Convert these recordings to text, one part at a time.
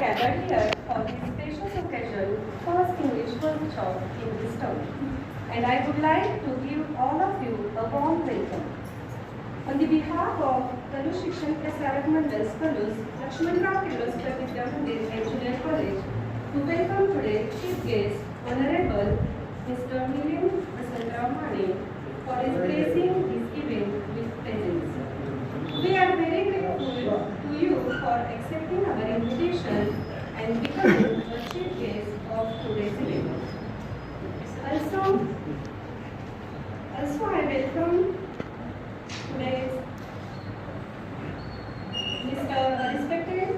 gathered here for this special occasion, first English workshop in this term, and I would like to give all of you a warm welcome. On the behalf of Kalush Shikshan Prasarak Mandal's Kalush, Lakshmanrao Kirloskar Vidya Mandir and Junior College, to welcome today's chief guest, Honorable Mr. Milind Vasantrao Mane, for his gracing this event with presence. We are very grateful to you for accepting our invitation and becoming the chief guest of today's event. Also, I welcome today's Mr. Respected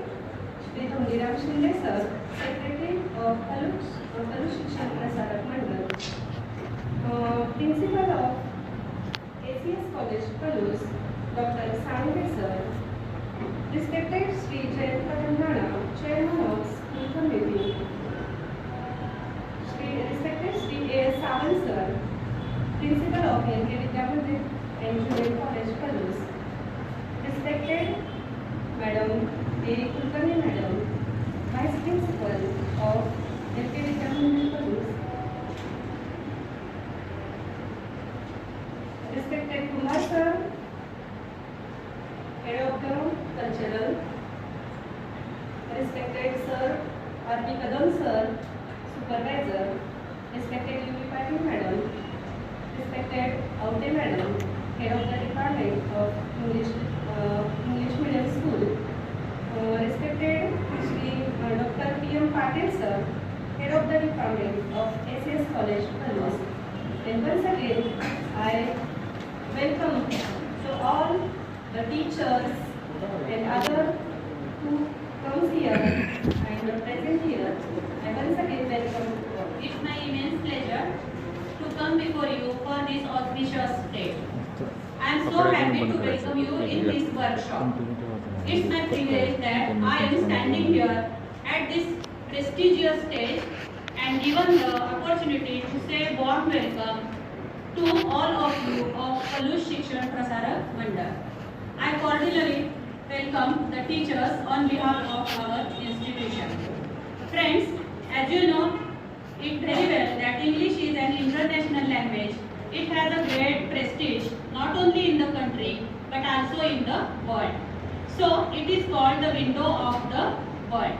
Shri Dhondiram Shinde Sir, Secretary of Kalush Shikshan Prasarak Mandal, Principal of ACS College Kalush, Dr. Sangre Sir, Respected Shri Jayanta Randana, Chairman of School Committee, Respected Shri A.S. Sawant Sir, Principal of L.K. Vidya Mandir and Junior College Kalush, Respected Madam Mary Kulkarni Madam, Vice Principal of L.K. Vidya Mandir Kalush, Respected Kumar Sir, Head of the Cultural, Respected Sir R.P. Kadam Sir, Supervisor, Respected U.P. Patil Madam, Respected Aute Madam, Head of the Department of English Medium School, Respected Shri Dr. P.M. Patil Sir, Head of the Department of ACS College, Kalush. And once again, I welcome to all the teachers and other who comes here and are present here. I once again welcome you all. It's my immense pleasure to come before you for this auspicious day. I am so happy to welcome you in this workshop. It's my privilege that I am standing here at this prestigious stage and given the opportunity to say warm welcome to all of you of Kalush Shikshan Prasarak Mandal. I cordially welcome the teachers on behalf of our institution. Friends, as you know it very well that English is an international language. It has a great prestige not only in the country but also in the world. So it is called the window of the world.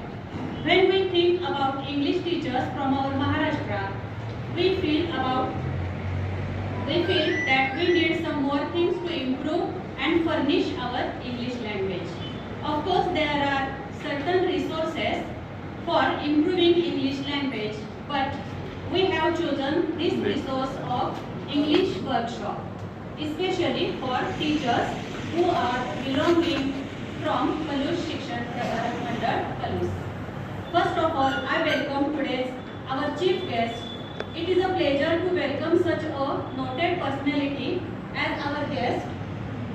When we think about English teachers from our Maharashtra, we feel that we need some more things to improve and furnish our English language. Of course, there are certain resources for improving English language, but we have chosen this resource of English workshop, especially for teachers who are belonging from Kalush Shikshan Prasarak Mandal, Kalush. First of all, I welcome today's our chief guest. It is a pleasure to welcome such a noted personality as our guest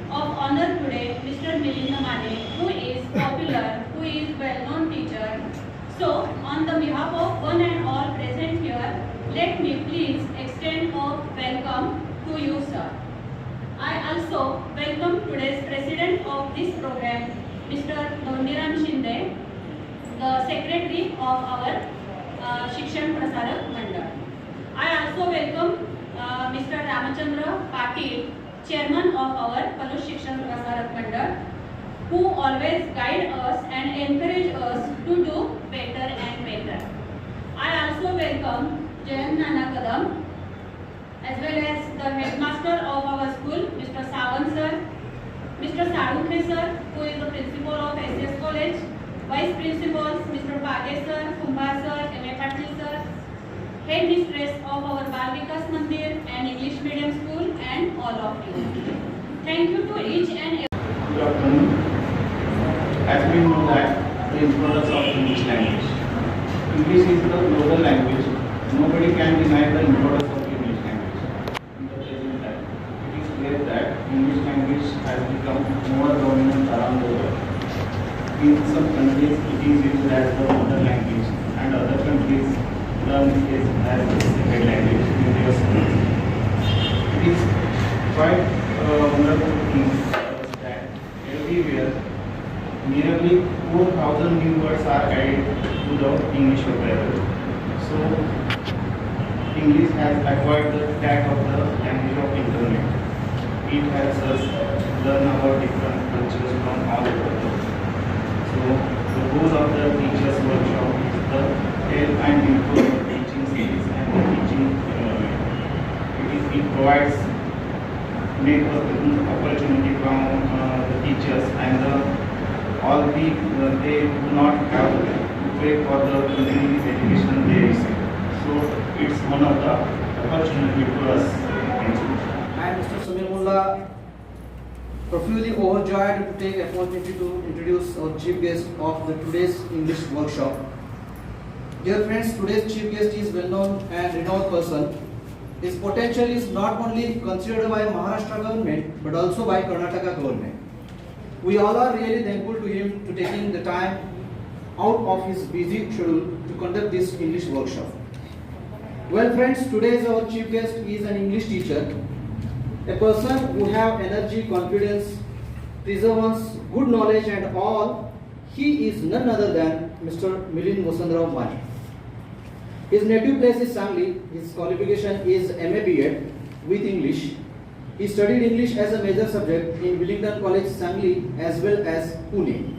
of honor today, Mr. Milind Mane, who is popular, who is well-known teacher. So, on the behalf of one and all present here, let me please extend a welcome to you, sir. I also welcome today's president of this program, Mr. Dhondiram Shinde, the secretary of our Shikshan Prasarak Mandal. I also welcome Mr. Ramachandra Patil, chairman of our Kalush Shikshan Prasarak Mandal, who always guide us and encourage us to do better and better. I also welcome Jayant Nana Kadam, as well as the headmaster of our school, Mr. Sawant sir, Mr. Sadukhe sir, who is the principal of ACS College, vice principals, Mr. Page sir, Kumbhar sir, M.A. Patil sir, head mistress of our Bal Vikas Mandir and English Medium School, and all of you. Thank you to each and every. Good afternoon. As we know that the importance of English language. English is the global language. Nobody can deny the importance of English language. In the present time, it is clear that English language has become more dominant around the world. In some countries, it is used as the mother language, and other countries learn it as the second language in their schools. It is quite wonderful thing that everywhere nearly 4,000 new words are added to the English vocabulary. So, English has acquired the tag of the language of internet. It helps us learn about different cultures from all over the world. So, the goal of the teachers workshop is to help and improve the teaching skills and the teaching environment. It provides networking opportunity from the teachers and all they do not have to pay for the continuing education they receive. So it's one of the opportunity for us. I am Mr. Samir Mullah, profusely overjoyed to take opportunity to introduce our chief guest of the today's English workshop. Dear friends, today's chief guest is well-known and renowned person. His potential is not only considered by Maharashtra government but also by Karnataka government. We all are really thankful to him to taking the time out of his busy schedule to conduct this English workshop. Well friends, today's our chief guest is an English teacher, a person who have energy, confidence, perseverance, good knowledge and all. He is none other than Mr. Milind Vasantrao Mane. His native place is Sangli. His qualification is MA B.Ed with English. He studied English as a major subject in Wellington College, Sangli as well as Pune.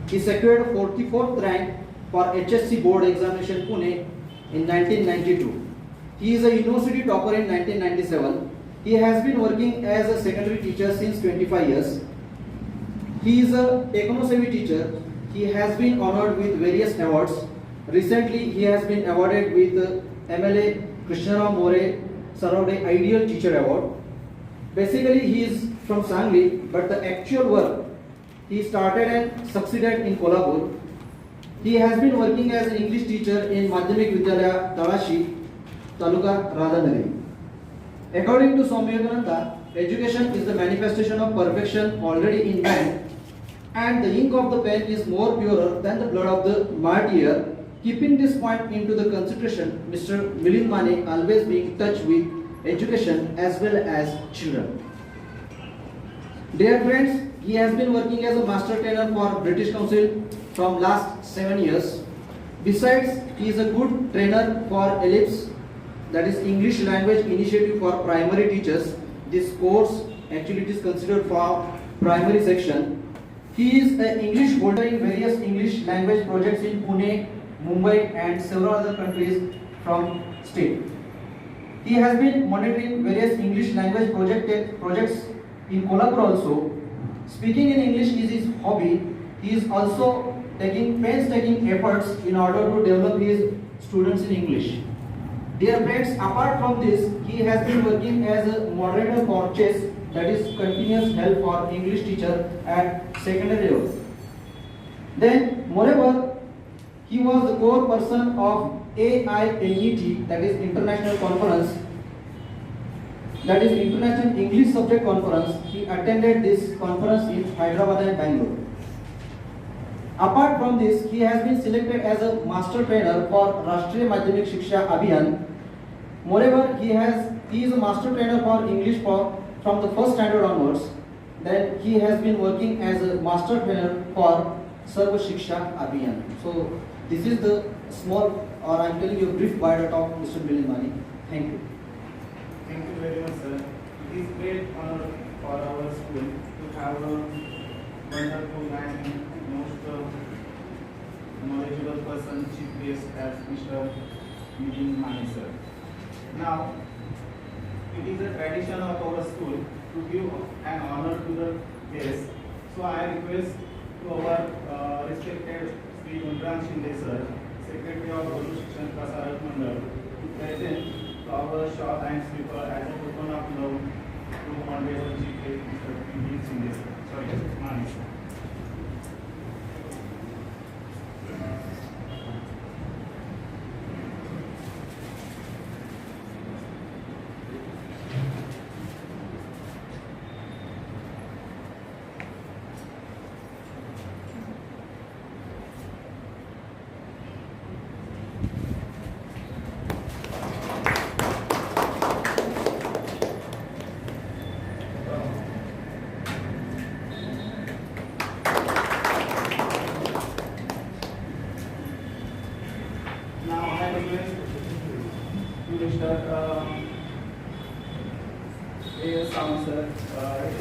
He secured 44th rank for HSC board examination Pune in 1992. He is a university topper in 1997. He has been working as a secondary teacher since 25 years. He is a Techno-savvy teacher. He has been honored with various awards. Recently, he has been awarded with the MLA Krishnarao More Saravde Ideal Teacher Award. Basically, he is from Sangli, but the actual work he started and succeeded in Kolhapur. He has been working as an English teacher in Madhyamik Vidyalaya Talashi, Taluka Radhanagari. According to Swami Vivekananda, education is the manifestation of perfection already in man, and the ink of the pen is more purer than the blood of the martyr. Keeping this point into the consideration, Mr. Milind Mane always being in touch with education as well as children. Dear friends, he has been working as a master trainer for British Council from last 7 years. Besides, he is a good trainer for ELIPS, that is English Language Initiative for Primary Teachers. This course actually is considered for primary section. He is an English holder in various English language projects in Pune, Mumbai and several other countries from state. He has been monitoring various English language projects in Kolhapur also. Speaking in English is his hobby. He is also taking painstaking efforts in order to develop his students in English. Dear friends, apart from this, he has been working as a moderator for chess, that is continuous help for English teacher at secondary level. Then, moreover, he was the core person of AINET, that is International Conference, that is International English Subject Conference. He attended this conference in Hyderabad and Bangalore. Apart from this, he has been selected as a master trainer for Rashtriya Madhyamik Shiksha Abhiyan. Moreover, he is a master trainer for English from the first standard onwards. Then he has been working as a master trainer for Sarva Shiksha Abhiyan. So this is the small, or I am telling you a brief biodata of Mr. Milind Mane. Thank you. Thank you very much, sir. It is great honor for our school to have a wonderful and most knowledgeable person, chief guest as Mr. Milind Mane, sir. Now, it is a tradition of our school to give an honor to the guest. So I request to our respected Sri Undran Shinde sir, Secretary of Guru Shikshan Prasarak Mandal, to present our shawl and slipper as a token of love to Honorable Chief Guest Mr. Milind Shinde sir. Sorry, Mane sir.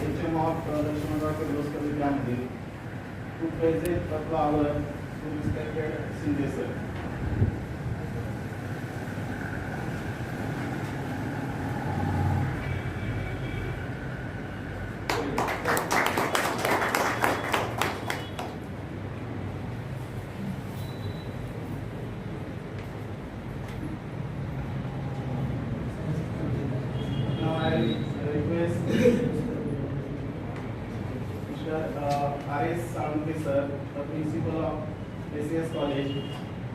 HM of Lakshmanrao Kirloskar Vidya Mandir to present a flower to respected Sindhe sir. Now I request Mr. R.S. Salunkhe sir, the principal of SCS College,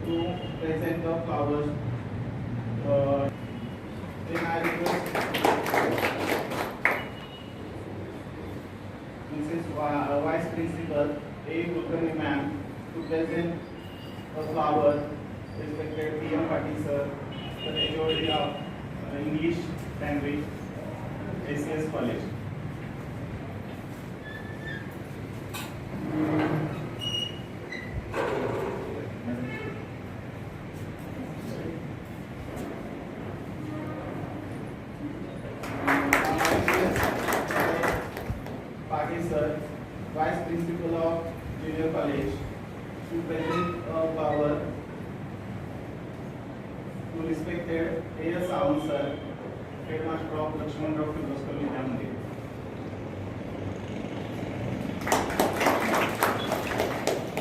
to present the flowers. Then I request Mrs. Vice Principal A. Kulkarni ma'am to present a flower. Respected P.M. Patil sir, the HOD of English language, SCS College. Patil sir, Vice Principal of Junior College, to present a flower to respected A.S. Sawant sir, Headmaster of Lakshmanrao Kirloskar Vidya Mandir.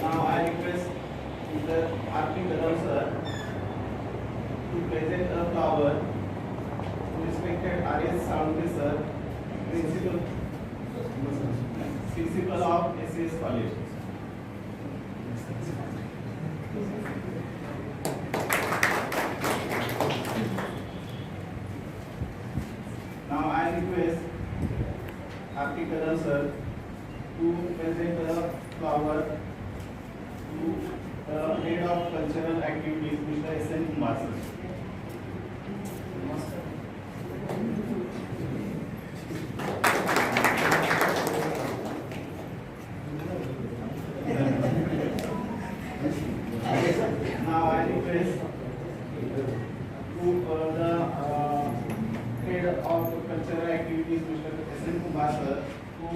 Now I request Mr. R.P. Kadam sir to present a flower to respected R.S. Salunkhe sir, Principal of SCS College. Now I request R.P. Kadam sir to present a flower to the head of cultural activities, Mr. S.N. Kumar sir. Now I request to the head of cultural activities, Mr. S.N. Kumar sir, to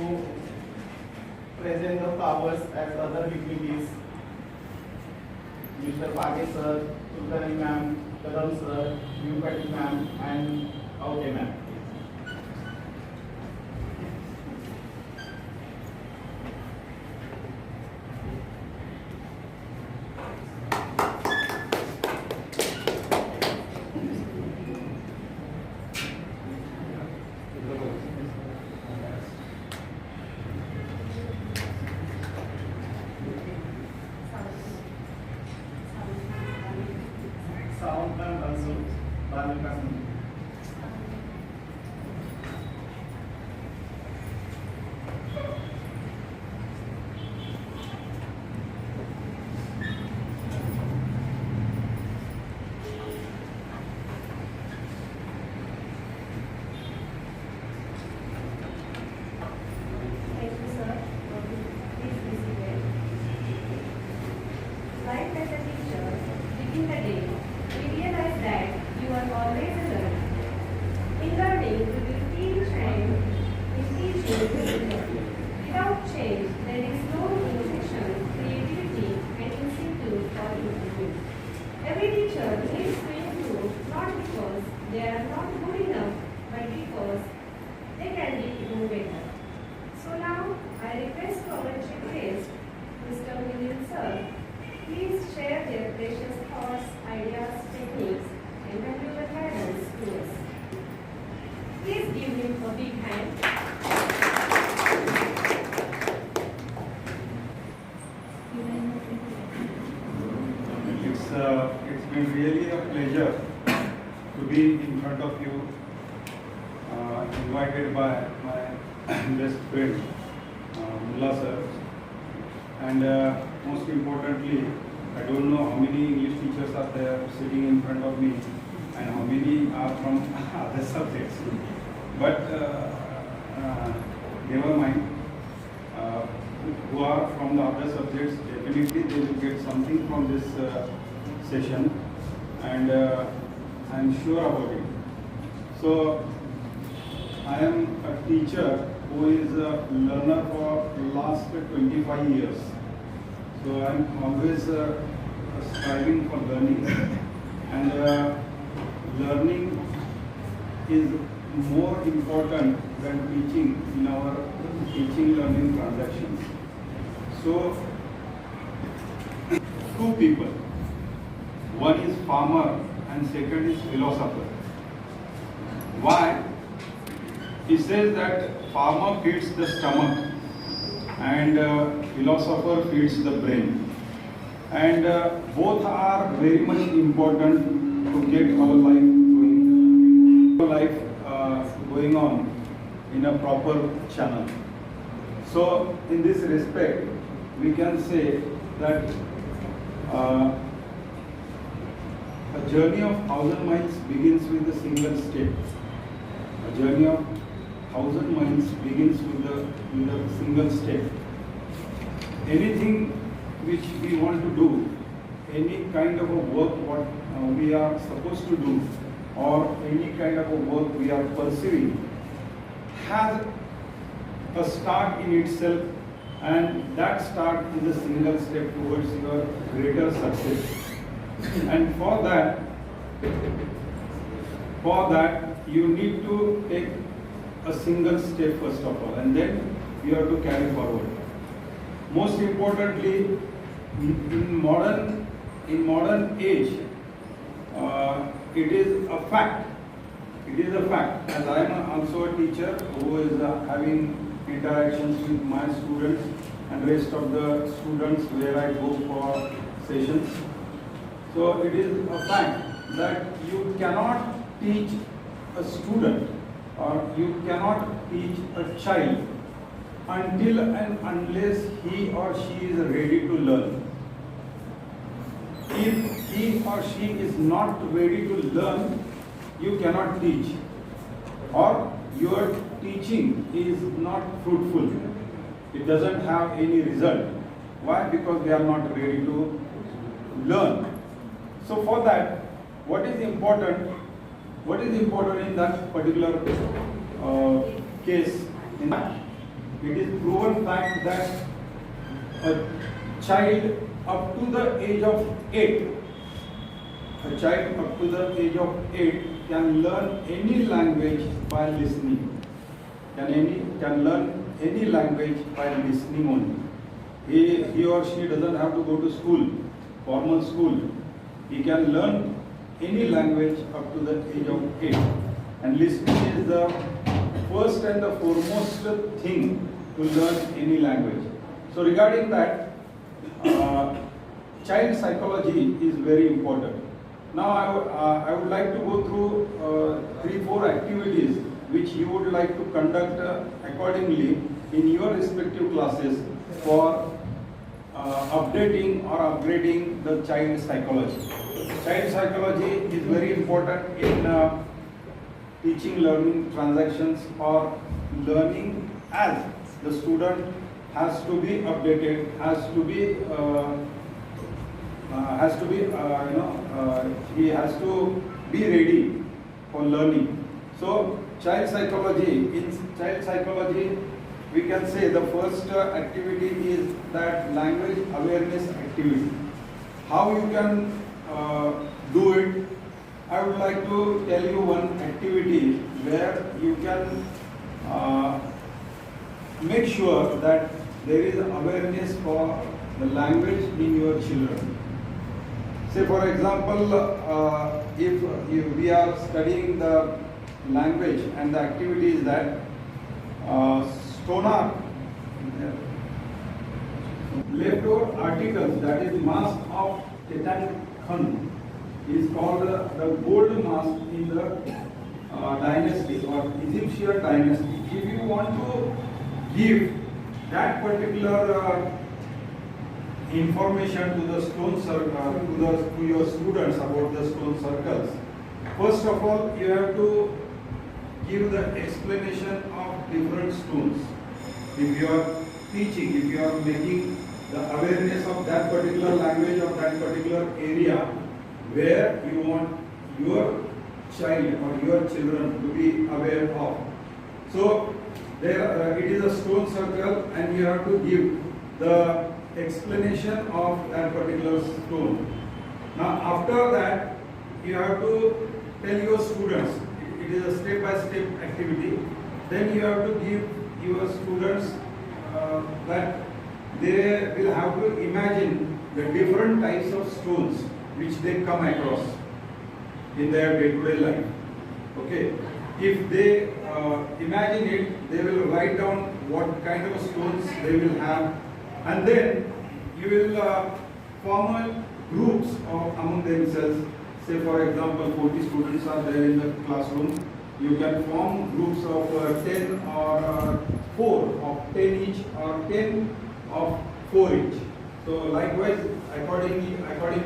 present the flowers as other dignitaries, Mr. Patil sir, Kulkarni ma'am, Kadam sir, U. Patil ma'am, and Aute ma'am. Sound ma'am also, Bhavika Singh. Thank you, sir. Please be seated. Life as a teacher, begin the day. We realize that you are always alert. In learning, we will teach and in teaching, we will learn. Without change, there is no innovation, creativity, and institute for improvement. Every teacher needs to improve not because they are not good enough, but because they can be even better. So now, I request our chief guest, Mr. Milind sir, please share their precious thoughts, ideas, techniques, and valuable guidance to us. Please give him a big hand. It's been really a pleasure to be in front of you, invited by my best friend, Mullah sir. And most importantly, I don't know how many English teachers are there sitting in front of me and how many are from other subjects. But never mind. Who are from the other subjects, definitely they will get something from this session, and I am sure about it. So I am a teacher who is a learner for last 25 years. So I'm always striving for learning, and learning is more important than teaching in our teaching learning transactions. So two people, one is farmer and second is philosopher. Why? He says that farmer feeds the stomach and philosopher feeds the brain, and both are very much important to get our life going on in a proper channel. So in this respect, we can say that a journey of 1,000 miles begins with a single step. A journey of 1,000 miles begins with a single step. Anything which we want to do, any kind of a work what we are supposed to do, or any kind of a work we are pursuing, has a start in itself, and that start is a single step towards your greater success. And for that you need to take a single step first of all, and then you have to carry forward. Most importantly, in modern age, it is a fact. It is a fact. As I am also a teacher who is having interactions with my students and rest of the students where I go for sessions. So it is a fact that you cannot teach a student or you cannot teach a child until and unless he or she is ready to learn. If he or she is not ready to learn, you cannot teach, or your teaching is not fruitful. It doesn't have any result. Why? Because they are not ready to learn. So for that, what is important in that particular case? In that, it is proven fact that a child up to the age of 8, can learn any language by listening. Can learn any language by listening only. He or she doesn't have to go to school, formal school. He can learn any language up to the age of 8. And listening is the first and the foremost thing to learn any language. So regarding that, child psychology is very important. Now I would like to go through 3-4 activities which you would like to conduct accordingly in your respective classes for updating or upgrading the child psychology. Child psychology is very important in teaching learning transactions or learning, as the student has to be updated, he has to be ready for learning. So child psychology, we can say the first activity is that language awareness activity. How you can do it? I would like to tell you one activity where you can make sure that there is awareness for the language in your children. Say for example, if we are studying the language and the activity is that sonar, leftover articles, that is mask of Tutankhamun, is called the gold mask in the dynasty or Egyptian dynasty. If you want to give that particular information to the stone circle, to your students about the stone circles, first of all you have to give the explanation of different stones. If you are teaching, if you are making the awareness of that particular language or that particular area where you want your child or your children to be aware of. So It is a stone circle, and you have to give the explanation of that particular stone. Now, after that, you have to tell your students. It is a step-by-step activity. Then you have to give your students that they will have to imagine the different types of stones which they come across in their day-to-day life. Okay, if they imagine it, they will write down what kind of stones they will have, and then you will form groups among themselves. Say for example, 40 students are there in the classroom. You can form groups of 10 or 4 of 10 each, or 10 of 4 each. So likewise, according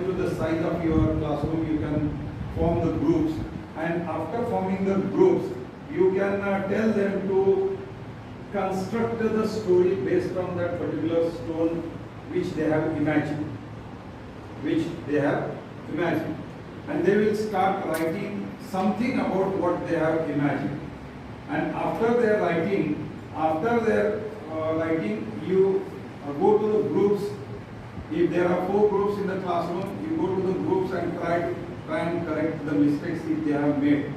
to the size of your classroom, you can form the groups, and after forming the groups, you can tell them to construct the story based on that particular stone which they have imagined. And they will start writing something about what they have imagined. And after their writing, you go to the groups. If there are 4 groups in the classroom, you go to the groups and try and correct the mistakes if they have made.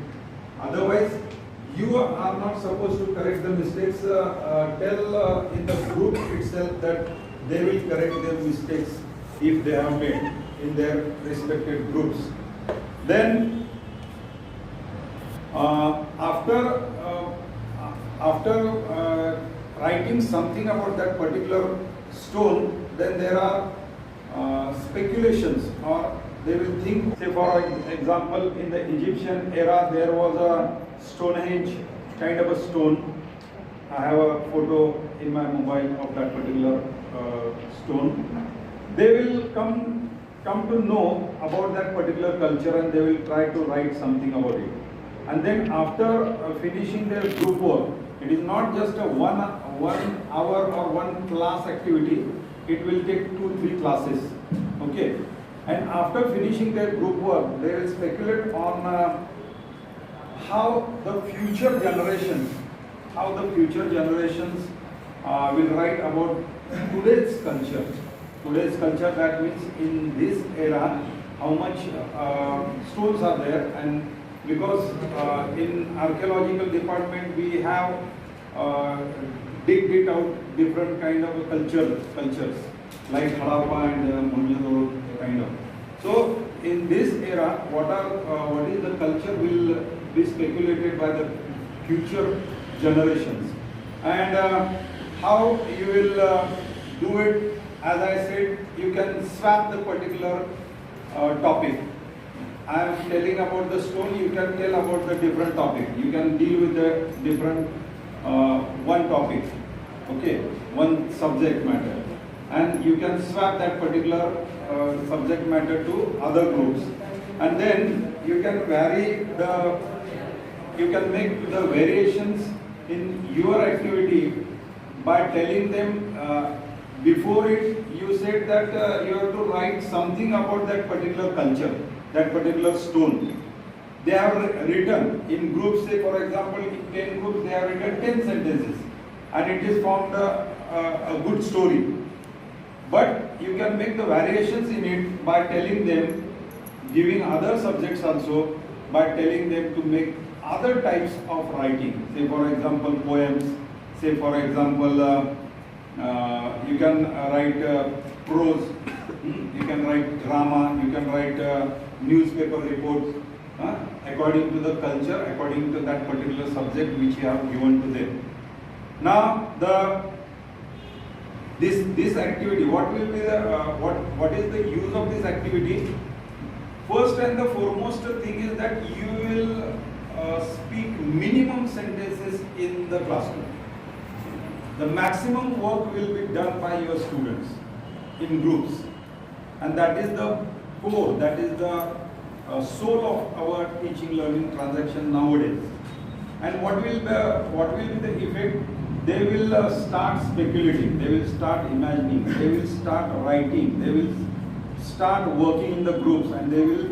Otherwise, you are not supposed to correct the mistakes. Tell in the group itself that they will correct their mistakes if they have made in their respective groups. Then, after writing something about that particular stone, then there are speculations, or they will think. Say for example, in the Egyptian era, there was a Stonehenge kind of a stone. I have a photo in my mobile of that particular stone. They will come to know about that particular culture, and they will try to write something about it. And then after finishing their group work, it is not just a one hour or one class activity. It will take 2-3 classes. Okay. And after finishing their group work, they will speculate on how the future generations will write about today's culture. Today's culture, that means in this era, how much stones are there. And because in archaeological department we have digged it out different kind of cultures like Harappa and Mohenjo-daro kind of. So in this era, what is the culture will be speculated by the future generations, and how you will do it. As I said, you can swap the particular topic. I am telling about the stone, you can tell about the different topic. You can deal with the different one topic, okay, one subject matter, and you can swap that particular subject matter to other groups, and then you can make the variations in your activity by telling them. Before it, you said that you have to write something about that particular culture, that particular stone. They have written in groups, say for example, in 10 groups, they have written 10 sentences, and it is formed a good story. But you can make the variations in it by telling them, giving other subjects also, by telling them to make other types of writing. Say for example, poems. Say for example, you can write prose, you can write drama, you can write newspaper reports, according to the culture, according to that particular subject which you have given to them. Now, this activity, what will be the what is the use of this activity? First and the foremost thing is that you will speak minimum sentences in the classroom. The maximum work will be done by your students in groups, and that is the core, that is the soul of our teaching learning transaction nowadays. And what will be the effect? They will start speculating, they will start imagining, they will start writing, they will start working in the groups, and they will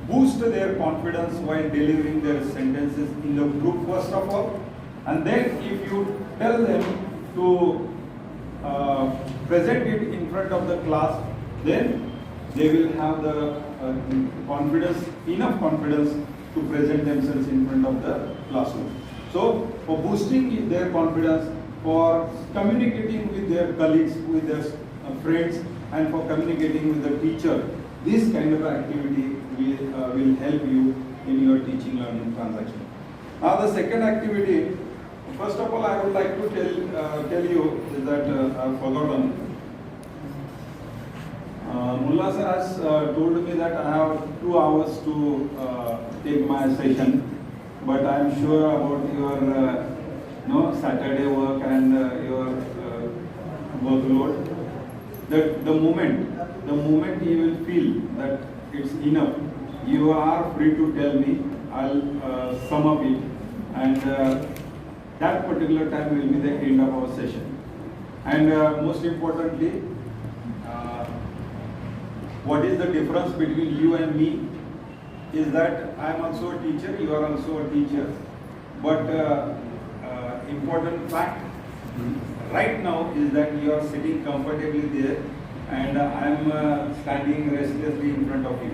boost their confidence while delivering their sentences in the group first of all. And then if you tell them to present it in front of the class, then they will have the enough confidence to present themselves in front of the classroom. So, for boosting their confidence, for communicating with their colleagues, with their friends, and for communicating with the teacher, this kind of activity will help you in your teaching learning transaction. Now, the second activity, first of all, I would like to tell you is that I've forgotten. Mullah sir has told me that I have 2 hours to take my session, but I am sure about your Saturday work and your workload. That the moment you will feel that it's enough, you are free to tell me. I'll sum up it, and that particular time will be the end of our session. And most importantly, what is the difference between you and me is that I am also a teacher, you are also a teacher. But important fact right now is that you are sitting comfortably there and I am standing restlessly in front of you.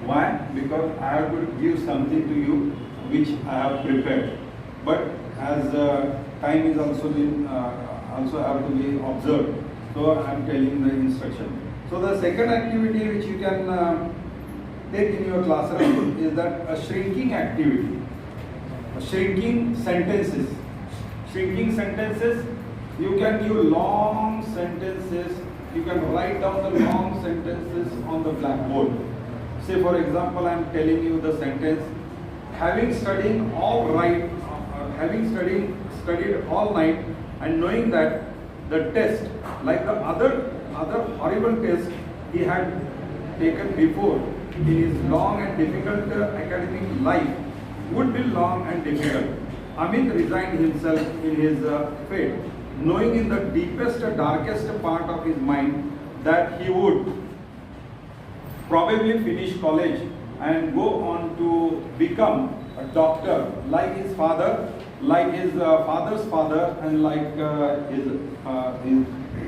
Why? Because I have to give something to you which I have prepared. But as time is also have to be observed, so I am telling the instruction. So the second activity which you can take in your classroom is that a shrinking activity, shrinking sentences. Shrinking sentences, you can give long sentences, you can write down the long sentences on the blackboard. Say for example, I am telling you the sentence, having studied all night and knowing that the test, like the other horrible test he had taken before in his long and difficult academic life, would be long and difficult. Amit resigned himself in his fate, knowing in the deepest, darkest part of his mind that he would probably finish college and go on to become a doctor like his father, like his father's father, and like his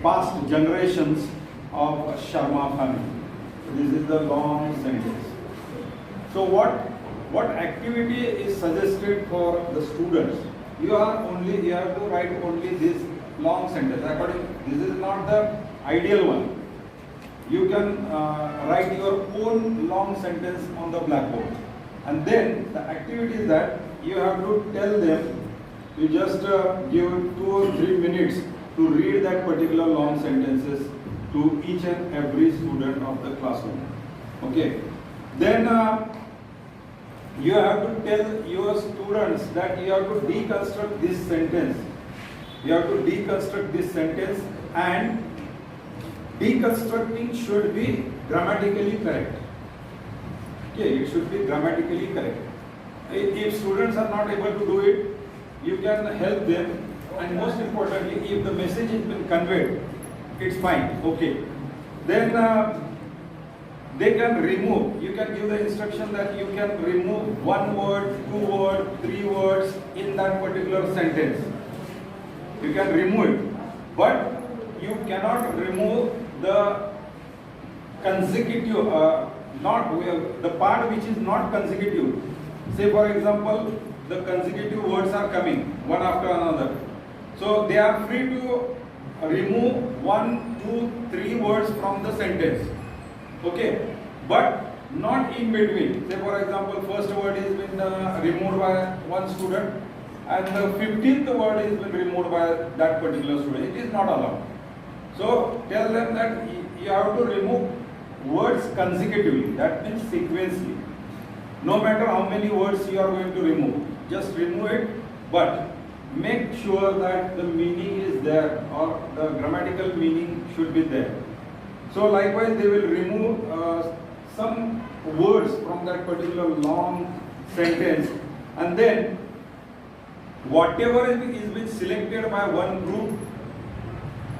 past generations of Sharma family. This is the long sentence. So what activity is suggested for the students? You have to write only this long sentence. This is not the ideal one. You can write your own long sentence on the blackboard. And then the activity is that you have to tell them, you just give 2 or 3 minutes to read that particular long sentences to each and every student of the classroom. Okay. Then you have to tell your students that you have to deconstruct this sentence. You have to deconstruct this sentence, and deconstructing should be grammatically correct. Okay, it should be grammatically correct. If students are not able to do it, you can help them, and most importantly, if the message has been conveyed, it's fine, okay. Then they can remove, you can give the instruction that you can remove 1 word, 2 words, 3 words in that particular sentence. You can remove it, but you cannot remove the consecutive, the part which is not consecutive. Say for example, the consecutive words are coming one after another. So they are free to remove 1, 2, 3 words from the sentence. Okay, but not in between. Say for example, first word is been removed by one student, and the 15th word is been removed by that particular student. It is not allowed. So tell them that you have to remove words consecutively. That means sequentially. No matter how many words you are going to remove, just remove it, but make sure that the meaning is there, or the grammatical meaning should be there. So likewise, they will remove some words from that particular long sentence, and then whatever is been selected by one group,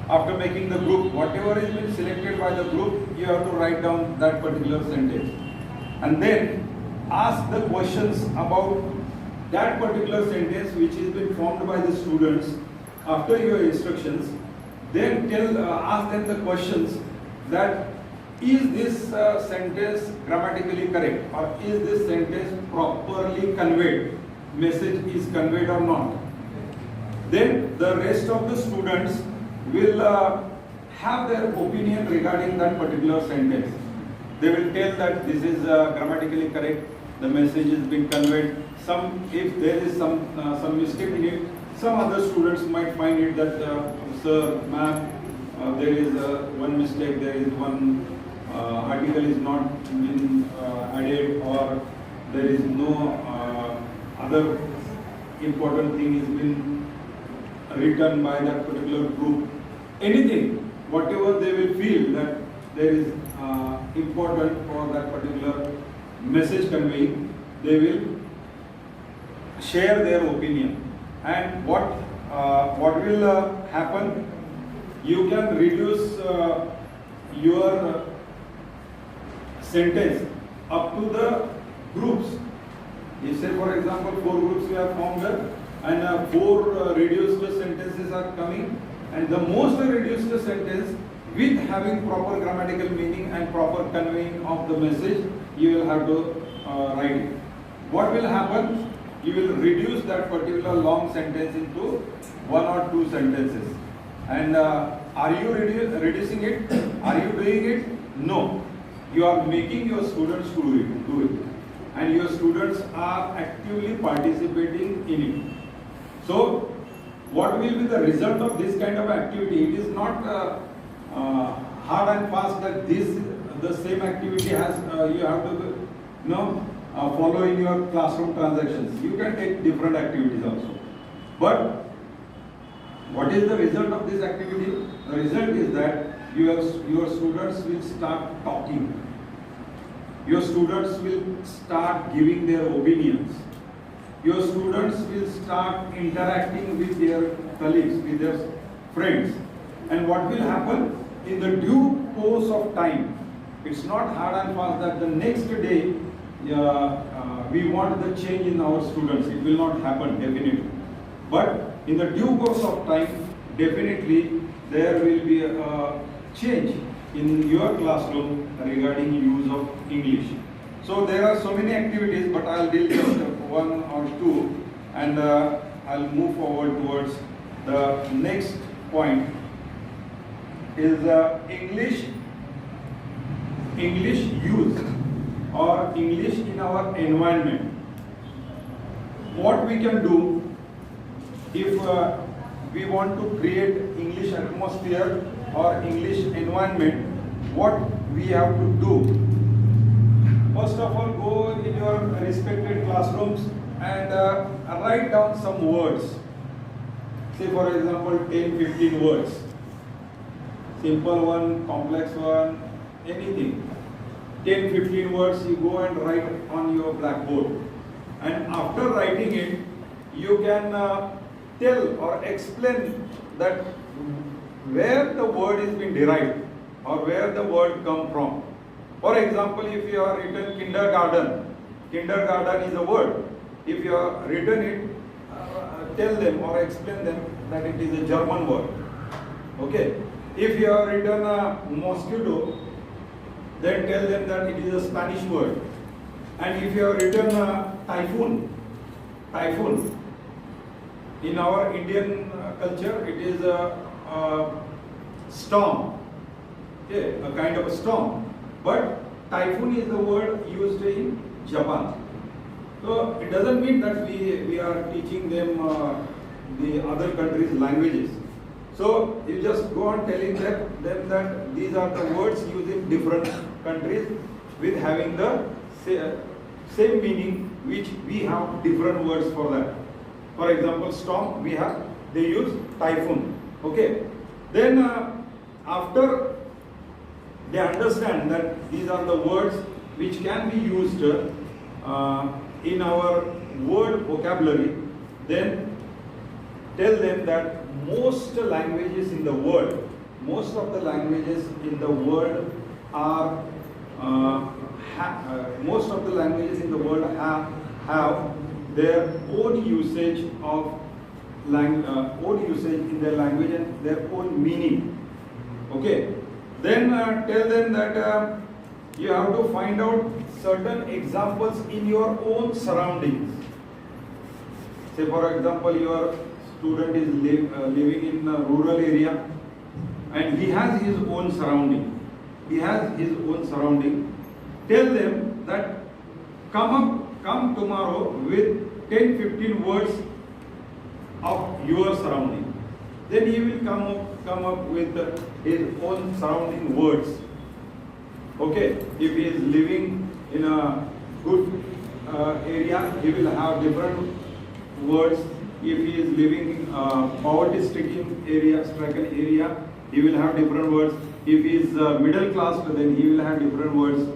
after making the group, whatever is been selected by the group, you have to write down that particular sentence, and then ask the questions about that particular sentence which has been formed by the students, after your instructions, then ask them the questions that is this sentence grammatically correct, or is this sentence properly conveyed, message is conveyed or not. Then the rest of the students will have their opinion regarding that particular sentence. They will tell that this is grammatically correct, the message is being conveyed. If there is some mistake in it, some other students might find it that, sir, ma'am, there is one mistake, there is one article is not been added, or there is no other important thing is been written by that particular group. Anything, whatever they will feel that there is important for that particular message conveying, they will share their opinion. And what will happen? You can reduce your sentence up to the groups. If say for example 4 groups we have formed there, and 4 reduced sentences are coming, and the most reduced sentence with having proper grammatical meaning and proper conveying of the message, you will have to write it. What will happen? You will reduce that particular long sentence into 1 or 2 sentences. And are you reducing it? Are you doing it? No. You are making your students do it. And your students are actively participating in it. So, what will be the result of this kind of activity? It is not hard and fast that the same activity has you have to follow in your classroom transactions. You can take different activities also. But what is the result of this activity? The result is that your students will start talking. Your students will start giving their opinions. Your students will start interacting with their colleagues, with their friends. And what will happen? In the due course of time, it's not hard and fast that the next day we want the change in our students. It will not happen, definitely. But in the due course of time, definitely there will be a change in your classroom regarding use of English. So there are so many activities, but I'll deal just 1 or 2, and I'll move forward towards the next point. Is English use or English in our environment. What we can do if we want to create English atmosphere or English environment, what we have to do? First of all, go in your respected classrooms and write down some words. Say for example 10-15 words. Simple one, complex one, anything. 10-15 words you go and write on your blackboard. And after writing it, you can tell or explain that where the word is being derived or where the word come from. For example, if you have written kindergarten, kindergarten is a word. If you have written it, tell them or explain them that it is a German word. Okay. If you have written mosquito, then tell them that it is a Spanish word. And if you have written typhoon, in our Indian culture, it is a storm, okay, a kind of a storm. But typhoon is the word used in Japan. So it doesn't mean that we are teaching them the other countries' languages. So you just go on telling them that these are the words used in different countries with having the same meaning, which we have different words for that. For example, storm, they use typhoon. Okay. Then after they understand that these are the words which can be used in our word vocabulary, then tell them that most of the languages in the world have their own usage of own usage in their language and their own meaning. Okay. Then tell them that you have to find out certain examples in your own surroundings. Say for example, your student is living in a rural area and he has his own surrounding. He has his own surrounding. Tell them that come tomorrow with 10-15 words of your surrounding. Then he will come up with his own surrounding words. Okay, if he is living in a good area, he will have different words. If he is living in poverty-stricken area, he will have different words. If he is middle class, then he will have different words.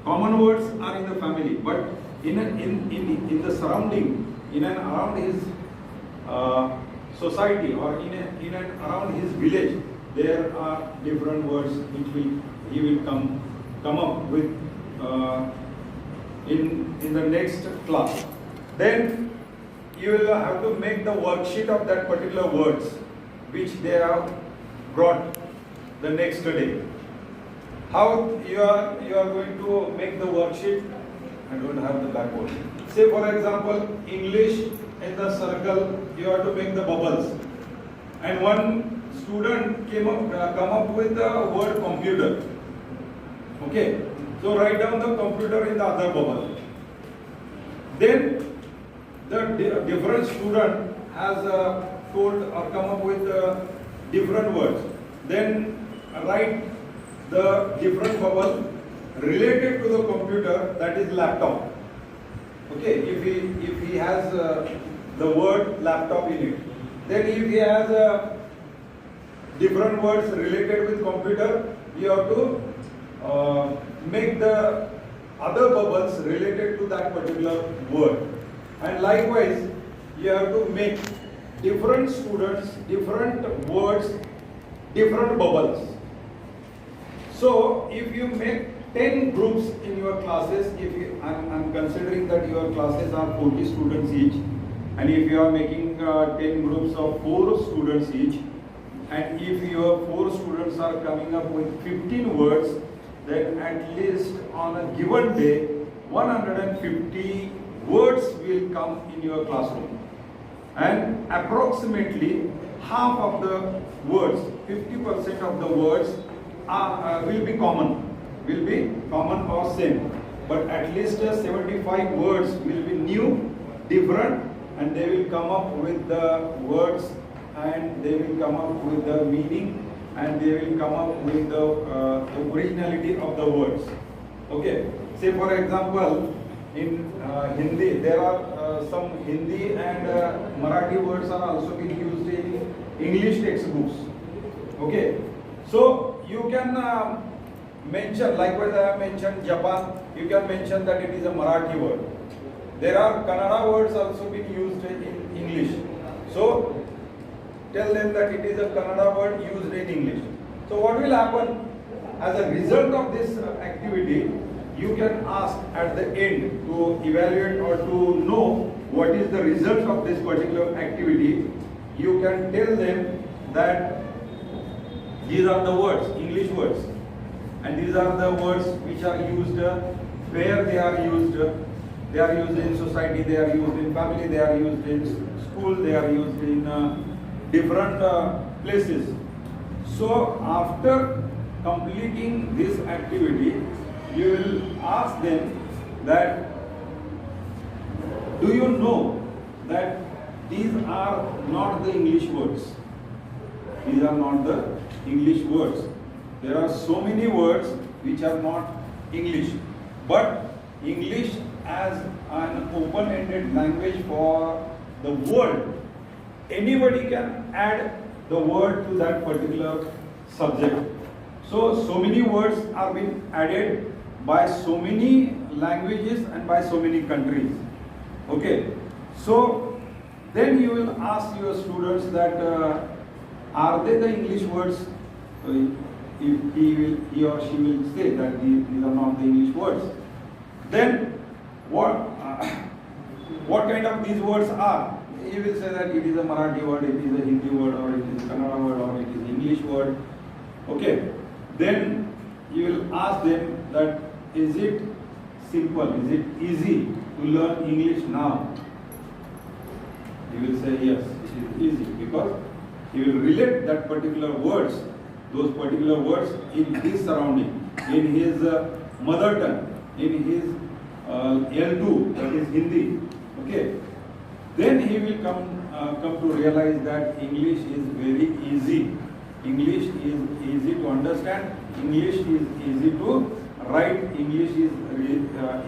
Common words are in the family, but in the surrounding, in and around his society or in and around his village, there are different words which he will come up with in the next class. Then you will have to make the worksheet of that particular words which they have brought the next day. How you are going to make the worksheet? I don't have the blackboard. Say for example, English in the circle, you have to make the bubbles. And one student come up with the word computer. Okay, so write down the computer in the other bubble. Then the different student has told or come up with different words. Then write the different bubble related to the computer, that is laptop. Okay, if he has the word laptop in it. Then if he has different words related with computer, you have to make the other bubbles related to that particular word. And likewise, you have to make different students, different words, different bubbles. So if you make 10 groups in your classes, I'm considering that your classes are 40 students each, and if you are making 10 groups of 4 students each, and if your 4 students are coming up with 15 words, then at least on a given day, 150 words will come in your classroom. And approximately half of the words, 50% of the words will be common or same. But at least 75 words will be new, different, and they will come up with the words, and they will come up with the meaning, and they will come up with the originality of the words. Okay, say for example, in Hindi, there are some Hindi and Marathi words are also being used in English textbooks. Okay, so you can mention, likewise I have mentioned Japan, you can mention that it is a Marathi word. There are Kannada words also being used in English. So tell them that it is a Kannada word used in English. So what will happen as a result of this activity, you can ask at the end to evaluate or to know what is the result of this particular activity. You can tell them that these are the words, English words, and these are the words which are used where they are used. They are used in society, they are used in family, they are used in school, they are used in different places. So after completing this activity, you will ask them that, do you know that these are not the English words? These are not the English words. There are so many words which are not English. But English as an open-ended language for the world, anybody can add the word to that particular subject. So many words are being added by so many languages and by so many countries. Okay, so then you will ask your students that are they the English words? If he or she will say that these are not the English words, then what kind of these words are? he will say that it is a Marathi word, it is a Hindi word, or it is a Kannada word, or it is English word. Okay, then you will ask them that is it simple, is it easy to learn English now? He will say yes, it is easy, because he will relate that particular words, those particular words in his surrounding, in his mother tongue, in his L2, that is Hindi. Okay, then he will come to realize that English is very easy. English is easy to understand. English is easy to write. English is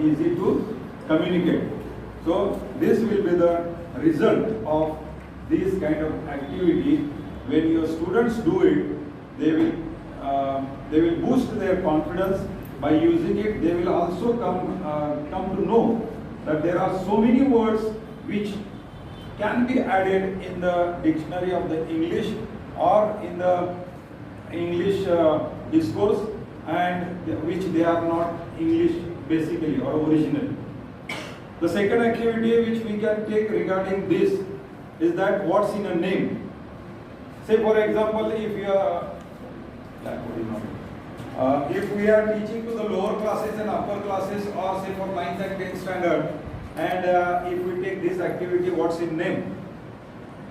easy to communicate. So this will be the result of this kind of activity. When your students do it, they will boost their confidence by using it. They will also come to know that there are so many words which can be added in the dictionary of the English or in the English discourse, and which they are not English basically or originally. The second activity which we can take regarding this is that what's in a name. Say for example, if we are teaching to the lower classes and upper classes, or say for 9th and 10th standard, and if we take this activity, what's in name?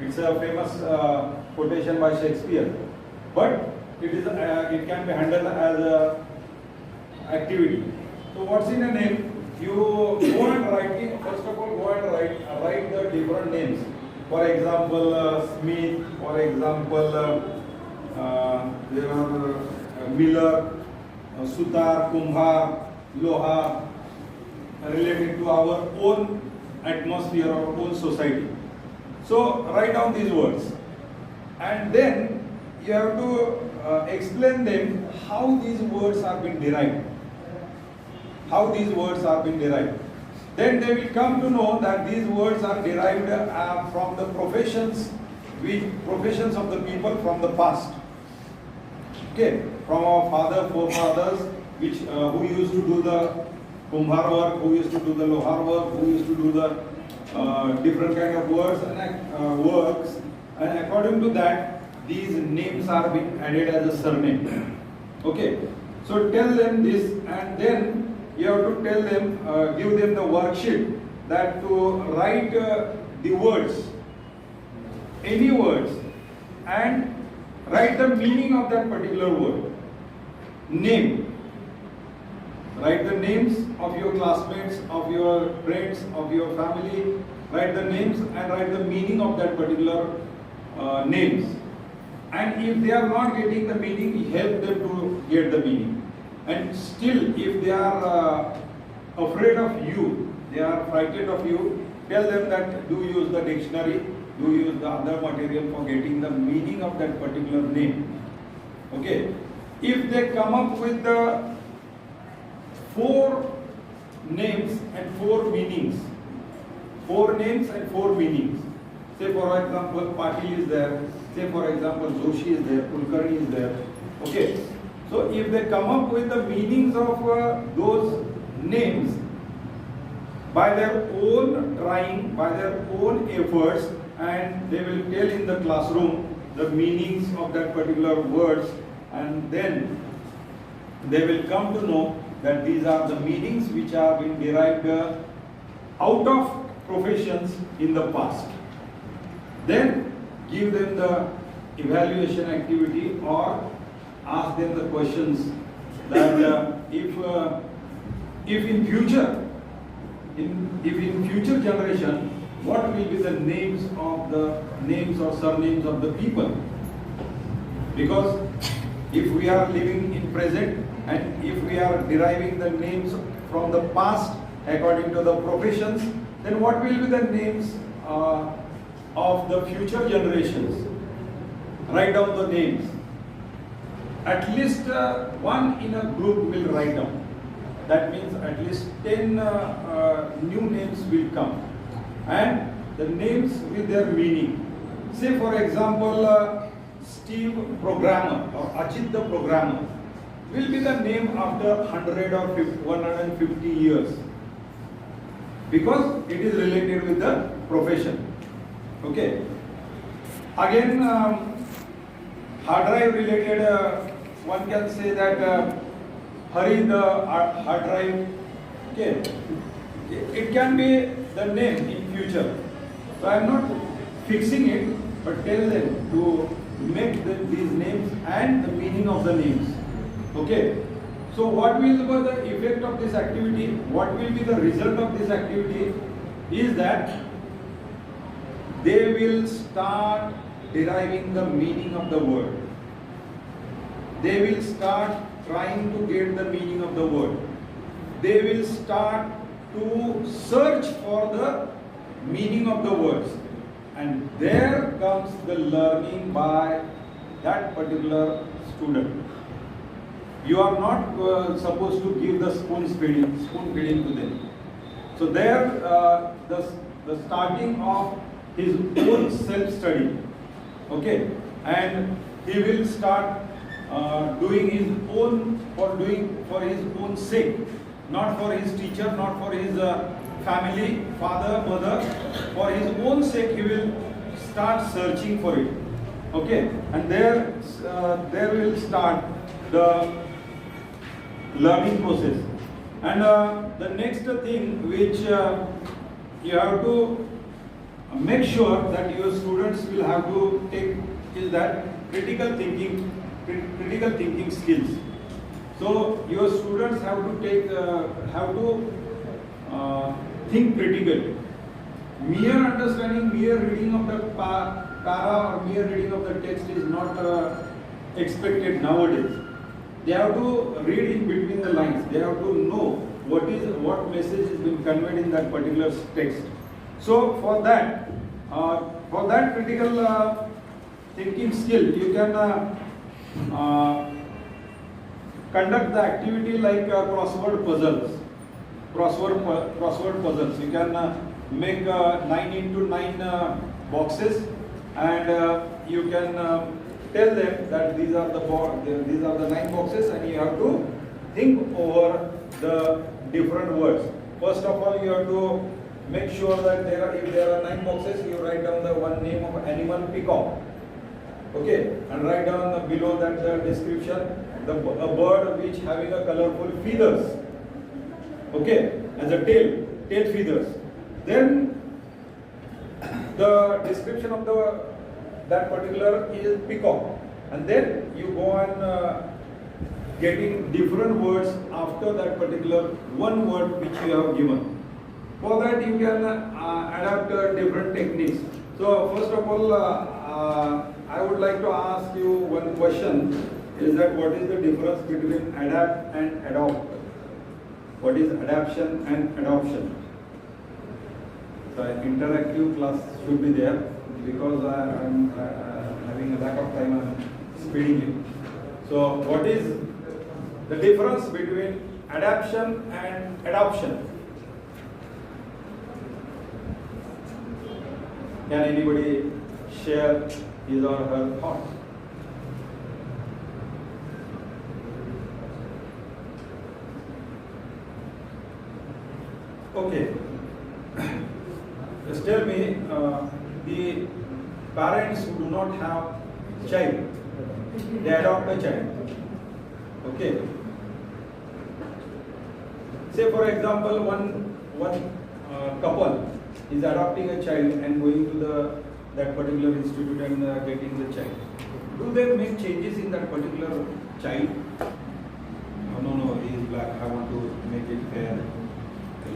It's a famous quotation by Shakespeare, but it can be handled as a activity. So what's in a name? You go and write. First of all, go and write the different names. For example, Smith. For example, there are Miller, Sutar, Kumbhar, Loha, related to our own atmosphere, our own society. So write down these words, and then you have to explain them how these words are being derived. How these words are being derived. Then they will come to know that these words are derived from the professions of the people from the past. Okay, from our forefathers, who used to do the Kumbhar work, who used to do the Lohar work, who used to do the different kind of words and works, and according to that, these names are being added as a surname. Okay, so tell them this, and then you have to tell them, give them the worksheet that to write the words, any words, and write the meaning of that particular word. Name. Write the names of your classmates, of your friends, of your family. Write the names and write the meaning of that particular names. And if they are not getting the meaning, help them to get the meaning. And still, if they are afraid of you, they are frightened of you, tell them that do use the dictionary, do use the other material for getting the meaning of that particular name. Okay. If they come up with the 4 names and 4 meanings, 4 names and 4 meanings. Say for example, Patil is there. Say for example, Joshi is there, Kulkarni is there. Okay. So if they come up with the meanings of those names by their own trying, by their own efforts, and they will tell in the classroom the meanings of that particular words, and then they will come to know that these are the meanings which are being derived out of professions in the past. Then give them the evaluation activity, or ask them the questions that if in future generation, what will be the names or surnames of the people? Because if we are living in present, and if we are deriving the names from the past according to the professions, then what will be the names of the future generations? Write down the names. At least one in a group will write down. That means at least 10 new names will come, and the names with their meaning. Say for example, Steve Programmer or Ajit the Programmer will be the name after 100 or 150 years, because it is related with the profession. Okay. Again, hard drive related, one can say that hurry the hard drive. Okay. It can be the name in future. So I am not fixing it, but tell them to make these names and the meaning of the names. Okay. So what will be the effect of this activity? What will be the result of this activity? Is that they will start deriving the meaning of the word. They will start trying to get the meaning of the word. They will start to search for the meaning of the words. And there comes the learning by that particular student. You are not supposed to give the spoon feeding to them. So there, the starting of his own self-study, okay, and he will start doing his own for his own sake, not for his teacher, not for his family, father, mother. For his own sake, he will start searching for it, okay, and there will start the learning process. And the next thing which you have to make sure that your students will have to take is that critical thinking skills. So your students have to think critically. Mere understanding, mere reading of the para or mere reading of the text is not expected nowadays. They have to read in between the lines. They have to know what message has been conveyed in that particular text. So for that critical thinking skill, you can conduct the activity like crossword puzzles. Crossword puzzles. You can make 9 into 9 boxes, and you can tell them that these are the 9 boxes, and you have to think over the different words. First of all, you have to make sure that if there are 9 boxes, you write down the one name of animal, peacock. Okay, and write down below that the description, a bird which having a colorful feathers. Okay, as a tail feathers. Then the description of that particular is peacock, and then you go on getting different words after that particular one word which you have given. For that you can adapt different techniques. So first of all, I would like to ask you one question, is that what is the difference between adapt and adopt? What is adaptation and adoption? So interactive class should be there, because I am having a lack of time, I am speeding it. So what is the difference between adaptation and adoption? Can anybody share his or her thought? Okay. Just tell me, the parents who do not have child, they adopt a child. Okay. Say for example, one couple is adopting a child and going to that particular institute and getting the child. Do they make changes in that particular child? No, he is black, I want to make it fair.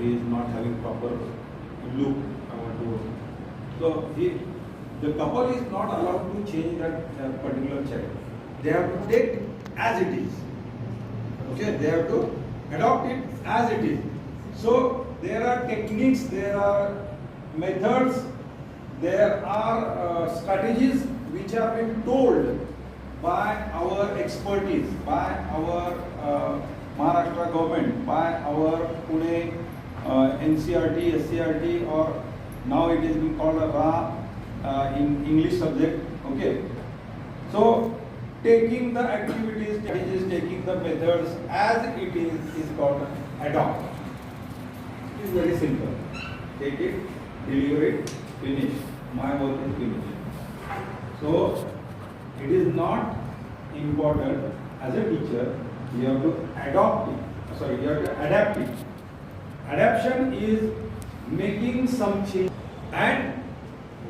He is not having proper look, I want to. So the couple is not allowed to change that particular child. They have to take as it is. Okay, they have to adopt it as it is. So there are techniques, there are methods, there are strategies which have been told by our expertise, by our Maharashtra government, by our Pune NCRT, SCRT, or now it is being called a RA in English subject. Okay. So taking the activities, strategies, taking the methods as it is called adopt. It is very simple. Take it, deliver it, finish. my work is finished. So it is not important as a teacher, you have to adopt it. Sorry, you have to adapt it. Adaptation is making some change. And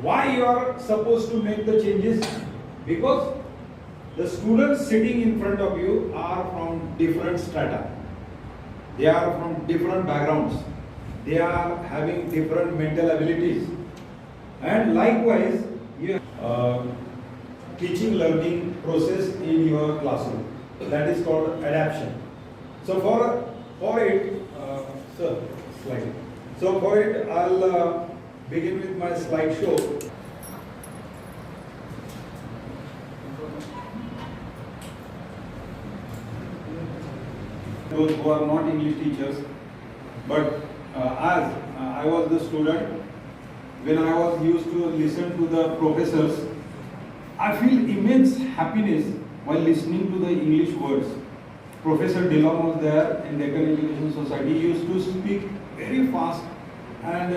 why you are supposed to make the changes? Because the students sitting in front of you are from different strata. They are from different backgrounds. They are having different mental abilities. And likewise, you teaching learning process in your classroom. That is called adaptation. So for it, sir, slide. So for it, I'll begin with my slideshow. Those who are not English teachers, but as I was the student, when I was used to listen to the professors, I feel immense happiness while listening to the English words. Professor Dillon was there in Deccan Education Society. He used to speak very fast, and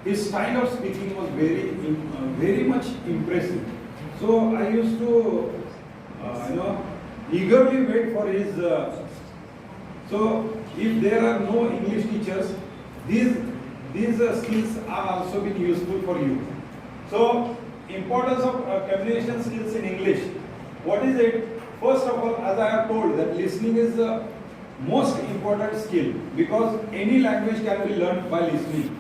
his style of speaking was very much impressive. So I used to, eagerly wait for his. So if there are no English teachers, these skills are also been useful for you. So importance of communication skills in English. What is it? First of all, as I have told, that listening is the most important skill, because any language can be learned by listening.